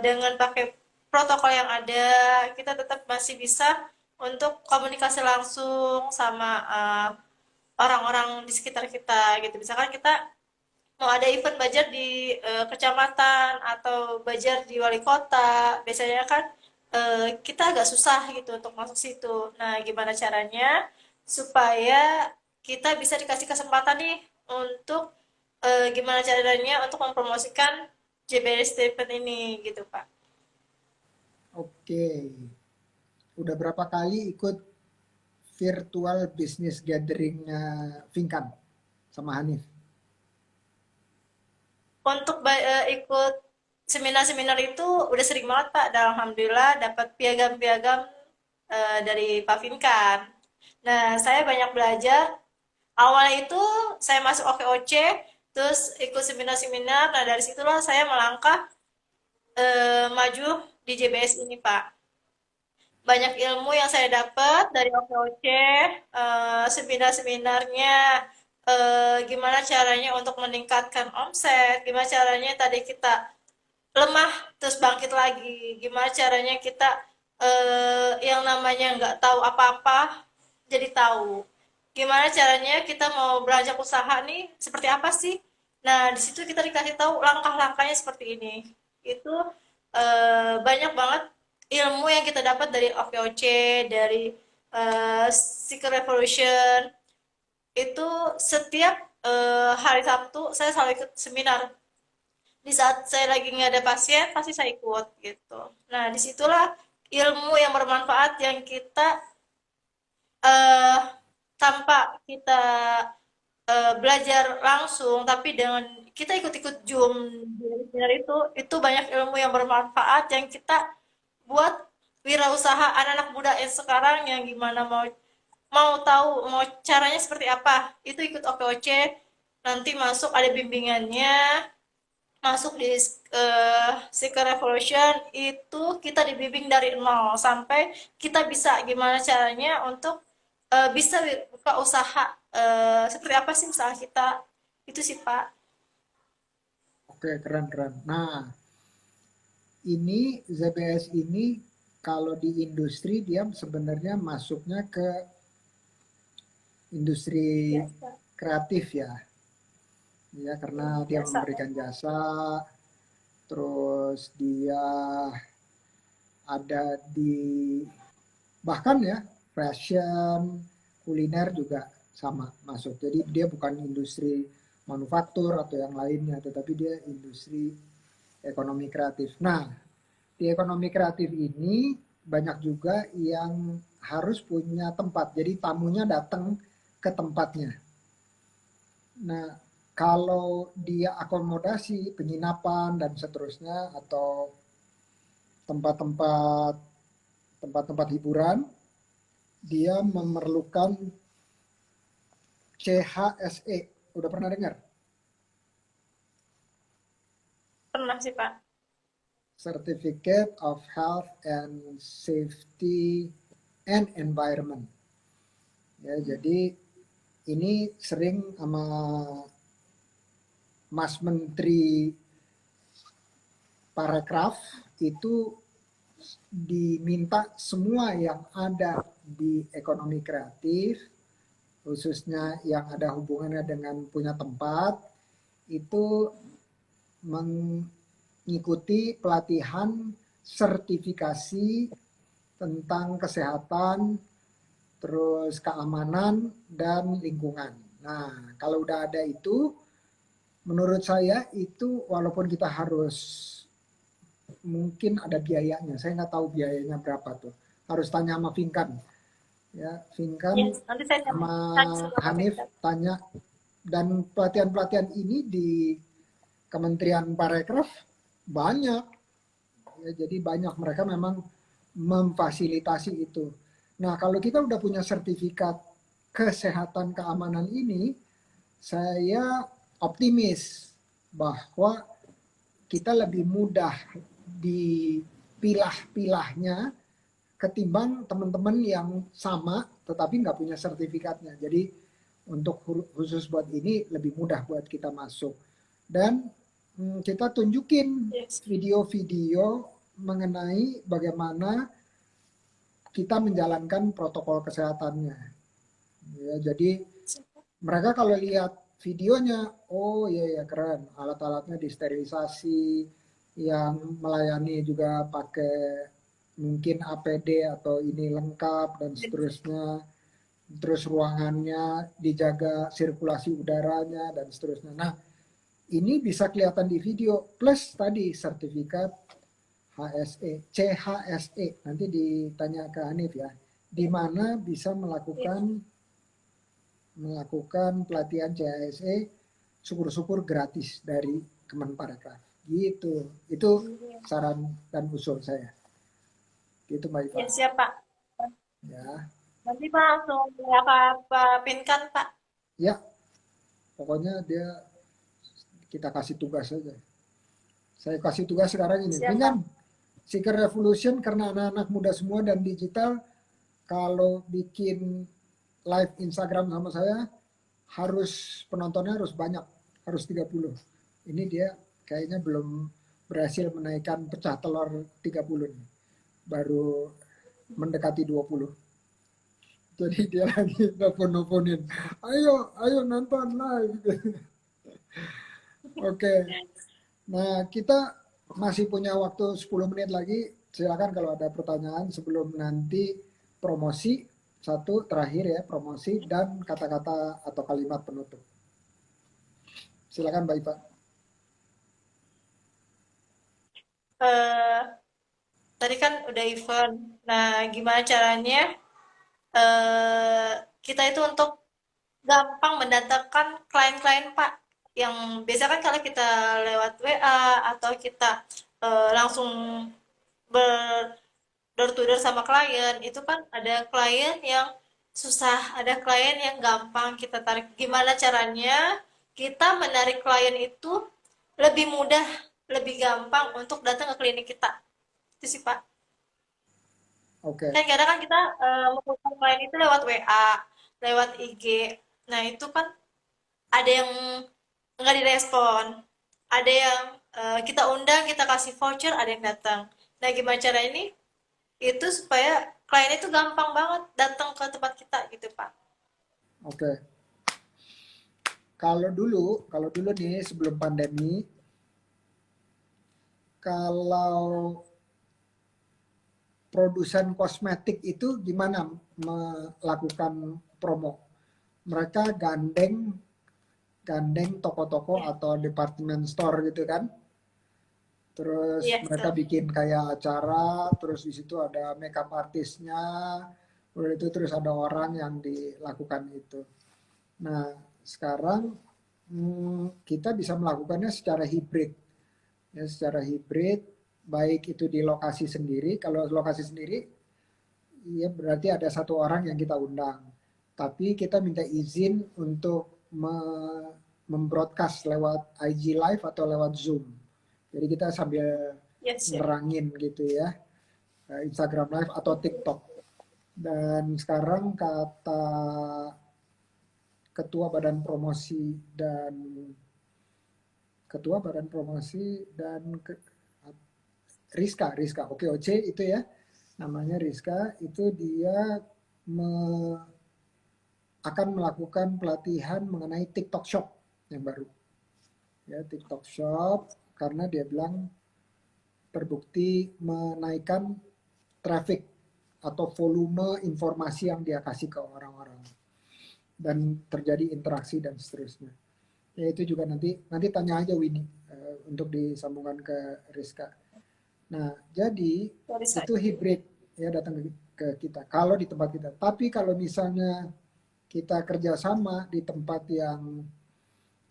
dengan pakai protokol yang ada kita tetap masih bisa untuk komunikasi langsung sama orang-orang di sekitar kita gitu. Misalkan kita mau ada event Bajar di kecamatan atau Bajar di wali kota, biasanya kan kita agak susah gitu untuk masuk situ. Nah, gimana caranya supaya kita bisa dikasih kesempatan nih untuk gimana caranya untuk mempromosikan JBS Stephen ini gitu, Pak. Oke. Udah berapa kali ikut virtual business gathering Finkan sama Hanif? Untuk ikut seminar-seminar itu udah sering banget Pak, dan alhamdulillah dapat piagam-piagam dari Pak Finkan. Nah, saya banyak belajar. Awalnya itu saya masuk OKOC, terus ikut seminar-seminar. Nah, dari situlah saya melangkah maju di JBS ini Pak. Banyak ilmu yang saya dapat dari OKOC, seminar-seminarnya, gimana caranya untuk meningkatkan omset, gimana caranya tadi kita lemah terus bangkit lagi, gimana caranya kita yang namanya nggak tahu apa-apa jadi tahu, gimana caranya kita mau beranjak usaha nih seperti apa sih. Nah di situ kita dikasih tahu langkah-langkahnya seperti ini. Itu banyak banget ilmu yang kita dapat dari OKOC, dari Secret Revolution. Itu setiap hari Sabtu saya selalu ikut seminar. Di saat saya lagi nggak ada pasien pasti saya ikut gitu. Nah disitulah ilmu yang bermanfaat yang kita eh, tanpa kita belajar langsung tapi dengan kita ikut-ikut Zoom di webinar itu banyak ilmu yang bermanfaat yang kita buat wirausaha anak-anak muda yang sekarang yang gimana mau mau tahu mau caranya seperti apa itu ikut OKOC, nanti masuk ada bimbingannya, masuk di Secret Revolution itu kita dibimbing dari nol sampai kita bisa gimana caranya untuk bisa buka usaha, seperti apa sih usaha kita itu sih Pak. Oke, keren-keren. Nah, ini ZBS ini kalau di industri dia sebenarnya masuknya ke industri Yes, Pak. kreatif ya. ya karena dia Biasa. memberikan jasa, terus dia ada di bahkan ya fashion, kuliner juga sama masuk. Jadi dia bukan industri manufaktur atau yang lainnya, tetapi dia industri ekonomi kreatif. Nah, di ekonomi kreatif ini banyak juga yang harus punya tempat. Jadi tamunya datang ke tempatnya. Nah, kalau dia akomodasi, penginapan dan seterusnya atau tempat-tempat tempat-tempat hiburan, dia memerlukan CHSE. Udah pernah dengar? Pernah sih, Pak. Certificate of Health and Safety and Environment. Ya, jadi ini sering sama Mas Menteri Parekraf itu diminta semua yang ada di ekonomi kreatif, khususnya yang ada hubungannya dengan punya tempat, itu mengikuti pelatihan sertifikasi tentang kesehatan, terus keamanan, dan lingkungan. Nah, kalau udah ada itu, menurut saya itu walaupun kita harus mungkin ada biayanya, saya nggak tahu biayanya berapa tuh. Harus tanya sama Finkan. Ya, Finkan Yes, nanti saya sama tanya sama Kak Hanif Pintar. tanya, dan pelatihan-pelatihan ini di Kementerian Parekraf banyak. Ya, jadi banyak mereka memang memfasilitasi itu. Nah, kalau kita udah punya sertifikat kesehatan keamanan ini, saya optimis bahwa kita lebih mudah dipilah-pilahnya ketimbang teman-teman yang sama tetapi nggak punya sertifikatnya. Jadi untuk khusus buat ini lebih mudah buat kita masuk. Dan kita tunjukin Yes. video-video mengenai bagaimana kita menjalankan protokol kesehatannya. Ya, jadi mereka kalau lihat videonya, oh iya ya keren, alat-alatnya disterilisasi, yang melayani juga pakai mungkin APD atau ini lengkap dan seterusnya. Terus ruangannya dijaga sirkulasi udaranya dan seterusnya. Nah, ini bisa kelihatan di video plus tadi sertifikat HSE, CHSE. Nanti ditanya ke Hanif ya, di mana bisa melakukan pelatihan CHSE syukur-syukur gratis dari Kemenparekraf. Gitu. Itu saran dan usul saya. Gitu Mbak Iva. Ya, siap, Pak. Ya. Nanti Pak langsung ya Pak Pinkan, Pak. Ya, pokoknya dia kita kasih tugas saja. Saya kasih tugas sekarang ini. Siap, Pak. Dengan Seeker Revolution karena anak-anak muda semua dan digital, kalau bikin live Instagram sama saya, harus penontonnya harus banyak, harus 30. Ini dia kayaknya belum berhasil menaikkan pecah telur 30 nih. Baru mendekati 20. Jadi dia lagi nelpon-nelponin, ayo nonton live. Oke, nah kita masih punya waktu 10 menit lagi. Silakan kalau ada pertanyaan sebelum nanti promosi. Satu terakhir ya, promosi dan kata-kata atau kalimat penutup. Silakan Mbak Iva. Eh, Tadi kan udah event. Nah, gimana caranya eh kita itu untuk gampang mendatangkan klien-klien Pak? Yang biasa kan kalau kita lewat WA atau kita langsung ber door to door sama klien, itu kan ada klien yang susah, ada klien yang gampang kita tarik. Gimana caranya kita menarik klien itu lebih mudah, lebih gampang untuk datang ke klinik kita? Itu sih Pak. Oke, Kan kadang kan kita menghubungi klien itu lewat WA, lewat IG. Nah itu kan ada yang nggak direspon, ada yang kita undang, kita kasih voucher, ada yang datang. Nah gimana cara ini? Itu supaya klien itu gampang banget datang ke tempat kita gitu Pak. oke. kalau dulu nih sebelum pandemi, kalau produsen kosmetik itu gimana melakukan promo? Mereka gandeng gandeng toko-toko Ya, atau department store gitu kan. Terus iya mereka betul. bikin kayak acara, terus di situ ada makeup artisnya, udah itu terus ada orang yang dilakukan itu. Nah, sekarang kita bisa melakukannya secara hibrid. Ya, secara hibrid, baik itu di lokasi sendiri. Kalau lokasi sendiri, ya berarti ada satu orang yang kita undang. Tapi kita minta izin untuk membroadcast lewat IG Live atau lewat Zoom. Jadi kita sambil Yes, ya. ngerangin gitu ya, Instagram Live atau TikTok. Dan sekarang kata Ketua Badan Promosi dan Ketua Badan Promosi dan Rizka OKOC itu ya, namanya Rizka, itu dia akan melakukan pelatihan mengenai TikTok Shop yang baru. Ya, TikTok Shop karena dia bilang terbukti menaikkan traffic atau volume informasi yang dia kasih ke orang-orang dan terjadi interaksi dan seterusnya. Ya itu juga nanti tanya aja Winnie untuk disambungkan ke Rizka. Nah, jadi Sorry, itu sorry. hibrid ya datang ke kita kalau di tempat kita. Tapi kalau misalnya kita kerjasama di tempat yang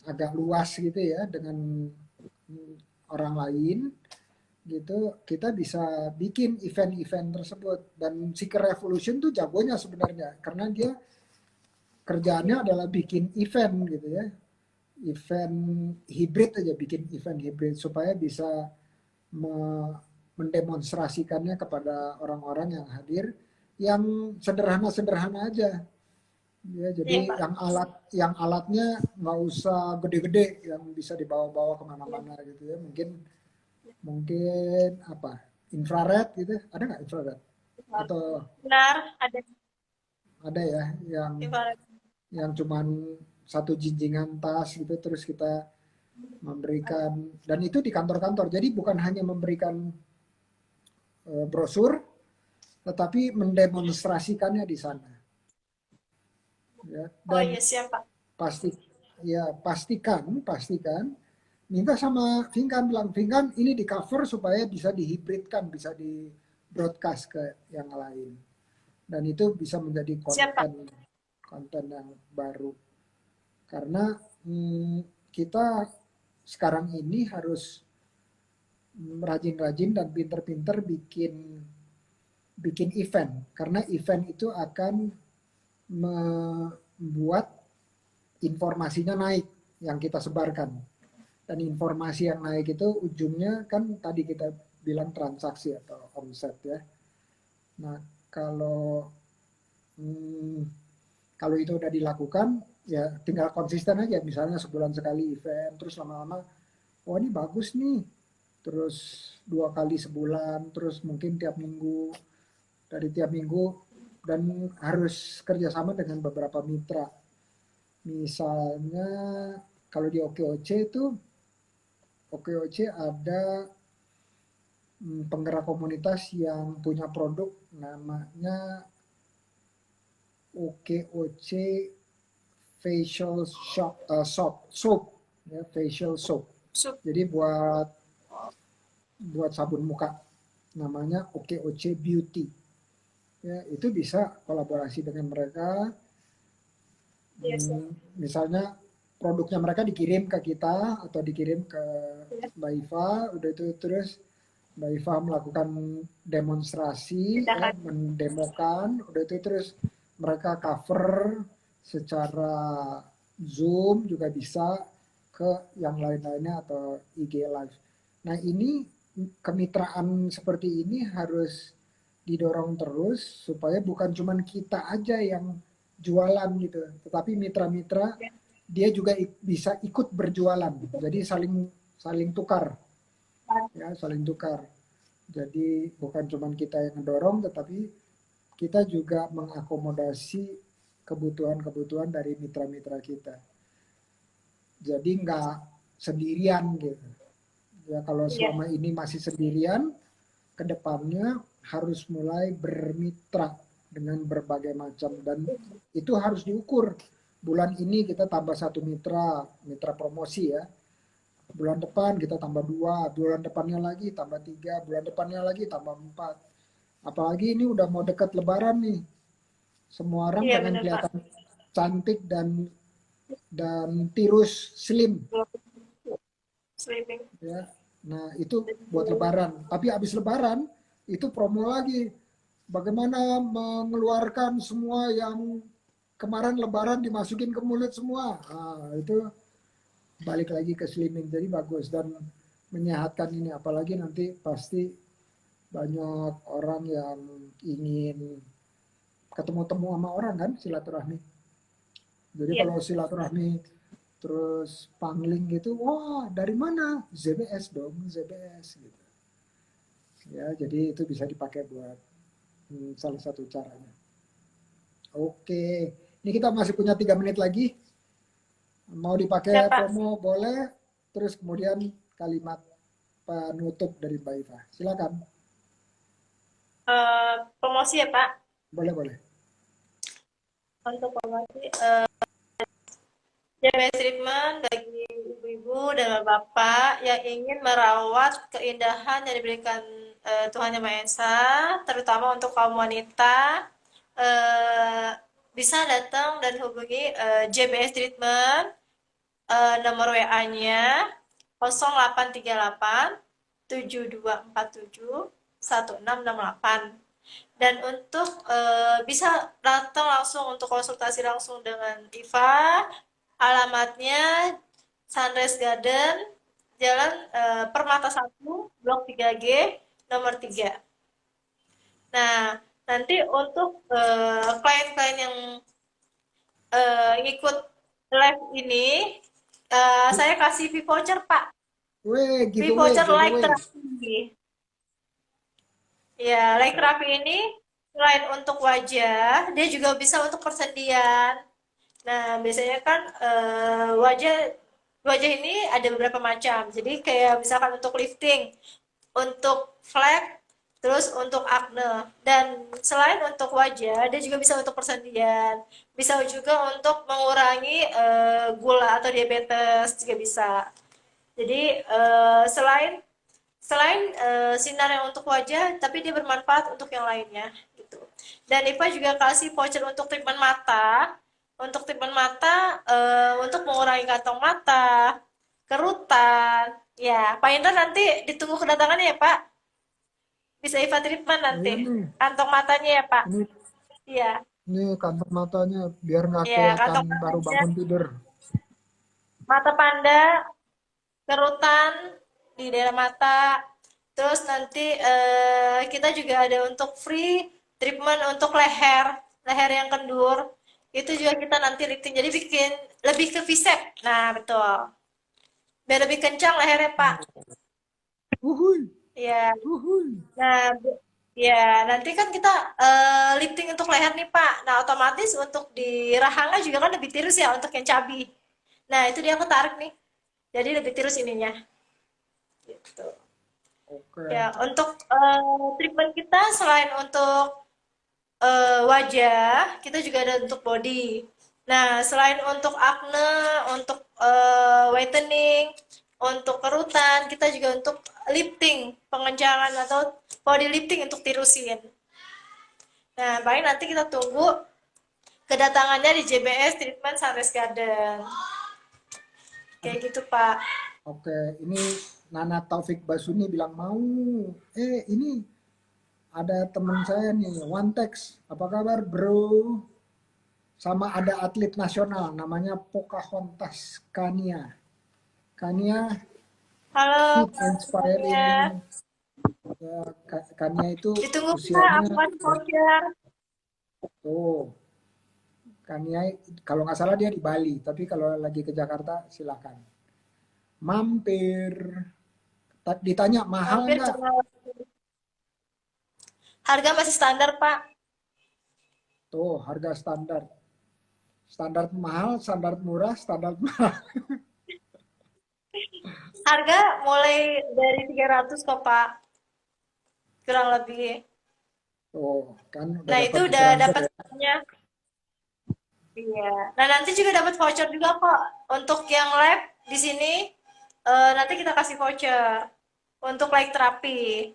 agak luas gitu ya dengan orang lain gitu, kita bisa bikin event-event tersebut. Dan Seeker Revolution tuh jagonya sebenarnya karena dia kerjaannya adalah bikin event gitu ya, event hibrid aja, bikin event hibrid supaya bisa mendemonstrasikannya kepada orang-orang yang hadir yang sederhana-sederhana aja. Ya, Iya, jadi Pak. yang alatnya nggak usah gede-gede, yang bisa dibawa-bawa Iya. kemana-mana gitu ya. Mungkin mungkin apa? Infrared gitu, ada nggak infrared? Atau Benar, ada ada ya ibarat. yang cuman satu jinjingan tas gitu, terus kita memberikan, dan itu di kantor-kantor. Jadi bukan hanya memberikan brosur, tetapi mendemonstrasikannya di sana. Ya. Oh Dan iya, siap, Pak. pasti ya pastikan minta sama Vinkan, bilang Vinkan ini di cover supaya bisa dihibridkan, bisa di broadcast ke yang lain, dan itu bisa menjadi Siap, Pak. konten konten yang baru karena kita sekarang ini harus rajin-rajin dan pinter-pinter bikin bikin event karena event itu akan membuat informasinya naik yang kita sebarkan, dan informasi yang naik itu ujungnya kan tadi kita bilang transaksi atau omset ya. Nah, kalau hmm, kalau itu udah dilakukan ya tinggal konsisten aja, misalnya sebulan sekali event, terus lama-lama oh ini bagus nih, terus 2 kali sebulan, terus mungkin tiap minggu, dari tiap minggu, dan harus kerjasama dengan beberapa mitra. Misalnya kalau di OKOC itu, OKOC ada penggerak komunitas yang punya produk namanya OKOC facial soap ya, facial soap. Sup. Jadi buat sabun muka namanya OKOC Beauty. Ya, itu bisa kolaborasi dengan mereka. Iya, siap. Misalnya produknya mereka dikirim ke kita atau dikirim ke Iya, Mbak Iva, udah itu terus Mbak Iva melakukan demonstrasi, ya, tindakan. mendemokan, udah itu terus mereka cover secara Zoom juga bisa ke yang lain-lainnya atau IG Live. Nah ini kemitraan seperti ini harus didorong terus supaya bukan cuma kita aja yang jualan gitu, tetapi mitra-mitra Ya. dia juga bisa ikut berjualan. Jadi saling saling tukar, ya saling tukar. Jadi bukan cuma kita yang mendorong, tetapi kita juga mengakomodasi kebutuhan-kebutuhan dari mitra-mitra kita. jadi nggak sendirian gitu. Ya kalau Iya, selama ini masih sendirian, kedepannya harus mulai bermitra dengan berbagai macam, dan itu harus diukur. Bulan ini kita tambah satu mitra, mitra promosi ya. Bulan depan kita tambah dua, bulan depannya lagi tambah tiga, bulan depannya lagi tambah empat. Apalagi ini udah mau dekat Lebaran nih, semua orang iya pengen benar Pak. kelihatan cantik dan tirus slim Slimming. ya. Nah itu buat Lebaran. Tapi habis Lebaran itu promo lagi. Bagaimana mengeluarkan semua yang kemarin Lebaran dimasukin ke mulut semua. Nah, itu balik lagi ke slimming, jadi bagus dan menyehatkan ini. Apalagi nanti pasti banyak orang yang ingin ketemu-temu sama orang kan, silaturahmi. Jadi Iya. kalau silaturahmi terus pangling gitu, wah dari mana? ZBS dong, ZBS gitu. Ya, jadi itu bisa dipakai buat salah satu caranya. Oke, ini kita masih punya 3 menit lagi. Mau Ya dipakai Pak. promo boleh, terus kemudian kalimat penutup dari Mbak Iva. Silakan, Promosi ya Pak. boleh boleh. Untuk promosi, JBS Treatment bagi ibu-ibu dan bapak yang ingin merawat keindahan yang diberikan Tuhan Yang Maha Esa, terutama untuk kaum wanita, eh, bisa datang dan hubungi JBS Treatment, nomor WA-nya 0838 7247 1668. Dan untuk bisa datang langsung untuk konsultasi langsung dengan Iva, alamatnya Sunrise Garden, Jalan Permata 1, Blok 3G, nomor 3. Nah, nanti untuk klien-klien yang ngikut live ini, saya kasih fee voucher, Pak. Weh, Fee giveaway, voucher like giveaway. terapi. Ya, like terapi ini selain untuk wajah, dia juga bisa untuk persendian. Nah, biasanya kan wajah wajah ini ada beberapa macam. Jadi kayak misalkan untuk lifting, untuk flek, terus untuk acne. Dan selain untuk wajah, dia juga bisa untuk persendian. Bisa juga untuk mengurangi gula atau diabetes juga bisa. Jadi selain selain sinar yang untuk wajah, tapi dia bermanfaat untuk yang lainnya gitu. Dan IPA juga kasih voucher untuk treatment mata. Untuk treatment mata, untuk mengurangi kantong mata, kerutan. Ya, Pak Indra nanti ditunggu kedatangannya ya Pak. Bisa IPA treatment Oh iya nanti. nih, Kantong matanya ya Pak. ini Iya, ini kantong matanya biar nggak ya kelihatan kantong baru matanya. bangun tidur. Mata panda, kerutan di daerah mata. Terus nanti kita juga ada untuk free treatment untuk leher, leher yang kendur. Itu juga kita nanti lifting. Jadi bikin lebih ke bicep. Nah, betul. Biar lebih kencang lehernya, Pak. Uhuy, Ya. uhuy. Nah, ya, nanti kan kita lifting untuk leher nih, Pak. Nah, otomatis untuk di rahangnya juga kan lebih tirus ya untuk yang cabi. Nah, itu dia aku tarik nih. Jadi lebih tirus ininya. Gitu. Oke. Ya, untuk treatment kita selain untuk wajah, kita juga ada untuk body. Nah, selain untuk acne, untuk whitening, untuk kerutan, kita juga untuk lifting, pengencangan atau body lifting untuk tirusin. Nah, paling nanti kita tunggu kedatangannya di JBS Treatment Sunrise Garden. Kayak gitu, Pak. Oke, ini Nana Taufik Basuni bilang mau. Ini ada teman saya nih, One Text. Apa kabar, bro? Sama ada atlet nasional, namanya Pocahontas Kania. Kania Halo, fit, semuanya. inspiring. Ya, Kania itu Ditunggu, Pak. usianya Aku kasih ya, voucher. tuh. Kania kalau nggak salah dia di Bali, tapi kalau lagi ke Jakarta silakan mampir. Ditanya mahal Hampir nggak? cuma harga masih standar, Pak. Tuh harga standar. Standar mahal, standar murah, standar mahal. Harga mulai dari 300 kok, Pak. Kurang lebih. Oh, kan udah Nah, itu dapat udah discount dapat ya. semuanya. Iya. Nah, nanti juga dapat voucher juga kok. Untuk yang lab di sini nanti kita kasih voucher untuk light terapi.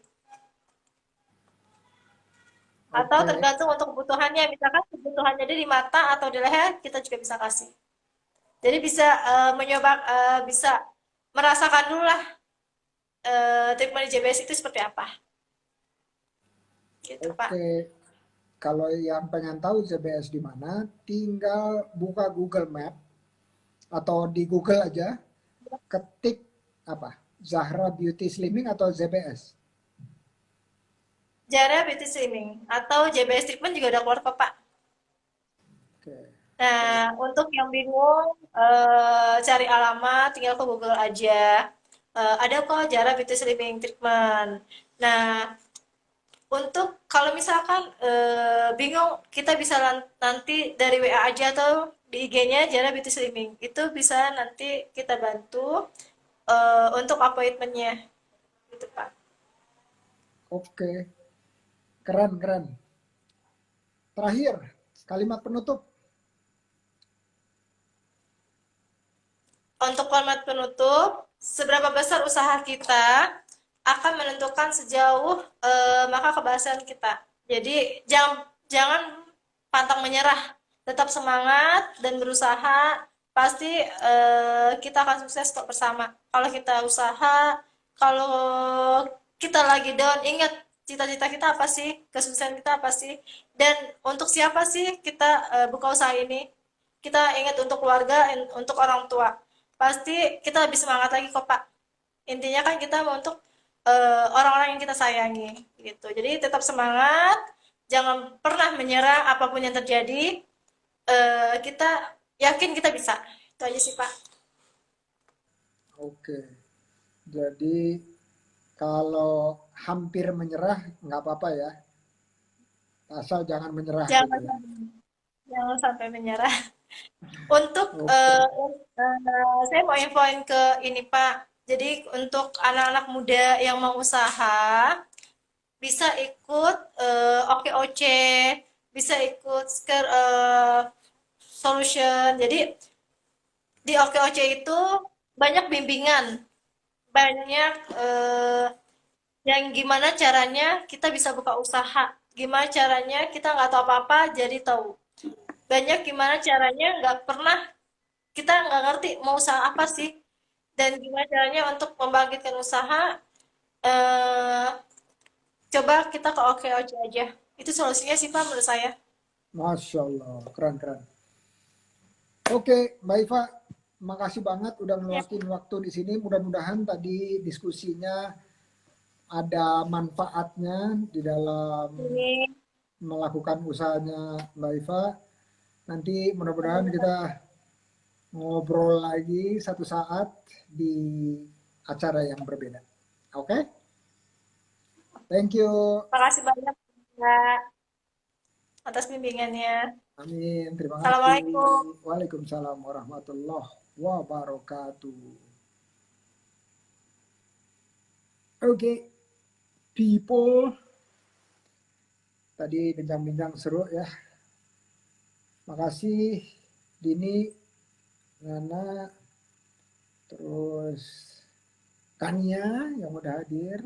Atau Oke, tergantung untuk kebutuhannya. Misalkan kebutuhannya dia di mata atau di leher, kita juga bisa kasih. Jadi bisa bisa merasakan dulu lah treatment di JBS itu seperti apa. Gitu, Pak. oke. Kalau yang pengen tahu ZBS di mana, tinggal buka Google Map atau di Google aja, ketik apa? Zahra Beauty Slimming atau ZBS. Jara Beauty Slimming atau JBS Treatment juga udah keluar kok, Pak. Oke, baik. Nah, untuk yang bingung cari alamat, tinggal ke Google aja. Ada kok Jara Beauty Slimming Treatment. Nah, untuk kalau misalkan bingung, kita bisa nanti dari WA aja atau di IG-nya Jara Beauty Slimming. Itu bisa nanti kita bantu untuk appointment-nya, gitu Pak. Oke, keren keren. Terakhir, kalimat penutup. Untuk kalimat penutup, seberapa besar usaha kita akan menentukan sejauh maka keberhasilan kita. Jadi jangan jangan pantang menyerah, tetap semangat dan berusaha. Pasti kita akan sukses kok bersama. Kalau kita usaha, kalau kita lagi down, ingat cita-cita kita apa sih, kesuksesan kita apa sih, dan untuk siapa sih kita buka usaha ini. Kita ingat untuk keluarga, untuk orang tua. Pasti kita lebih semangat lagi kok, Pak. Intinya kan kita mau untuk orang-orang yang kita sayangi gitu. Jadi tetap semangat, jangan pernah menyerah apapun yang terjadi. Kita yakin kita bisa. Itu aja sih, Pak. Oke, jadi kalau hampir menyerah nggak apa-apa ya, asal jangan menyerah gitu Jangan ya. jangan sampai menyerah. Untuk Oke, saya mau infoin ke ini, Pak. Jadi untuk anak-anak muda yang mau usaha, bisa ikut OKOC, bisa ikut solution. Jadi di OKOC itu banyak bimbingan, banyak yang gimana caranya kita bisa buka usaha, gimana caranya kita nggak tahu apa-apa jadi tahu. Banyak gimana caranya nggak pernah kita nggak ngerti mau usaha apa sih dan gimana caranya untuk membangkitkan usaha. eh, Coba kita ke OKOC aja. Itu solusinya sih Pak menurut saya. Masya Allah, keren keren. Oke, Mbak Iva, makasih banget udah Ya, ngeluangin waktu di sini. Mudah-mudahan tadi diskusinya ada manfaatnya di dalam ini melakukan usahanya Mbak Iva. Nanti mudah-mudahan kita ngobrol lagi satu saat di acara yang berbeda. Oke, thank you. makasih banyak Mbak atas bimbingannya. Amin, terima kasih. Assalamualaikum. Waalaikumsalam warahmatullahi wabarakatuh. Oke, people. Tadi bincang-bincang seru ya. Makasih Dini, Nana, terus Kania yang udah hadir.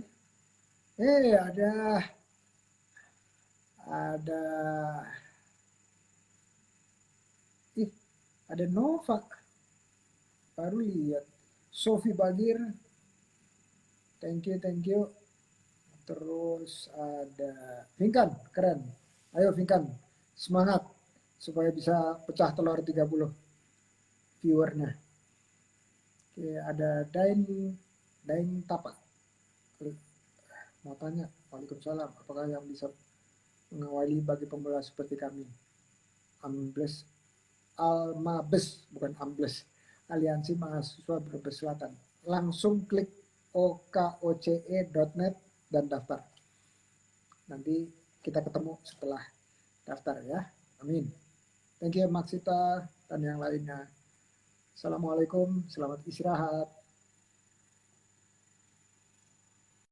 Ada ih ada Nova, baru lihat. Sofi Bagir, thank you thank you. Terus ada Vinkan, keren. Ayo Vinkan, semangat supaya bisa pecah telur 30 viewernya. Oke, ada Dain Tapa. Mau tanya, Waalaikumsalam, apakah yang bisa mengawali bagi pemula seperti kami? Ambles, Almabes, bukan Ambles, Aliansi Mahasiswa Brebes Selatan. Langsung klik okoce.net dan daftar. Nanti kita ketemu setelah daftar ya. Amin. Thank you Maksita dan yang lainnya. Assalamualaikum, selamat istirahat.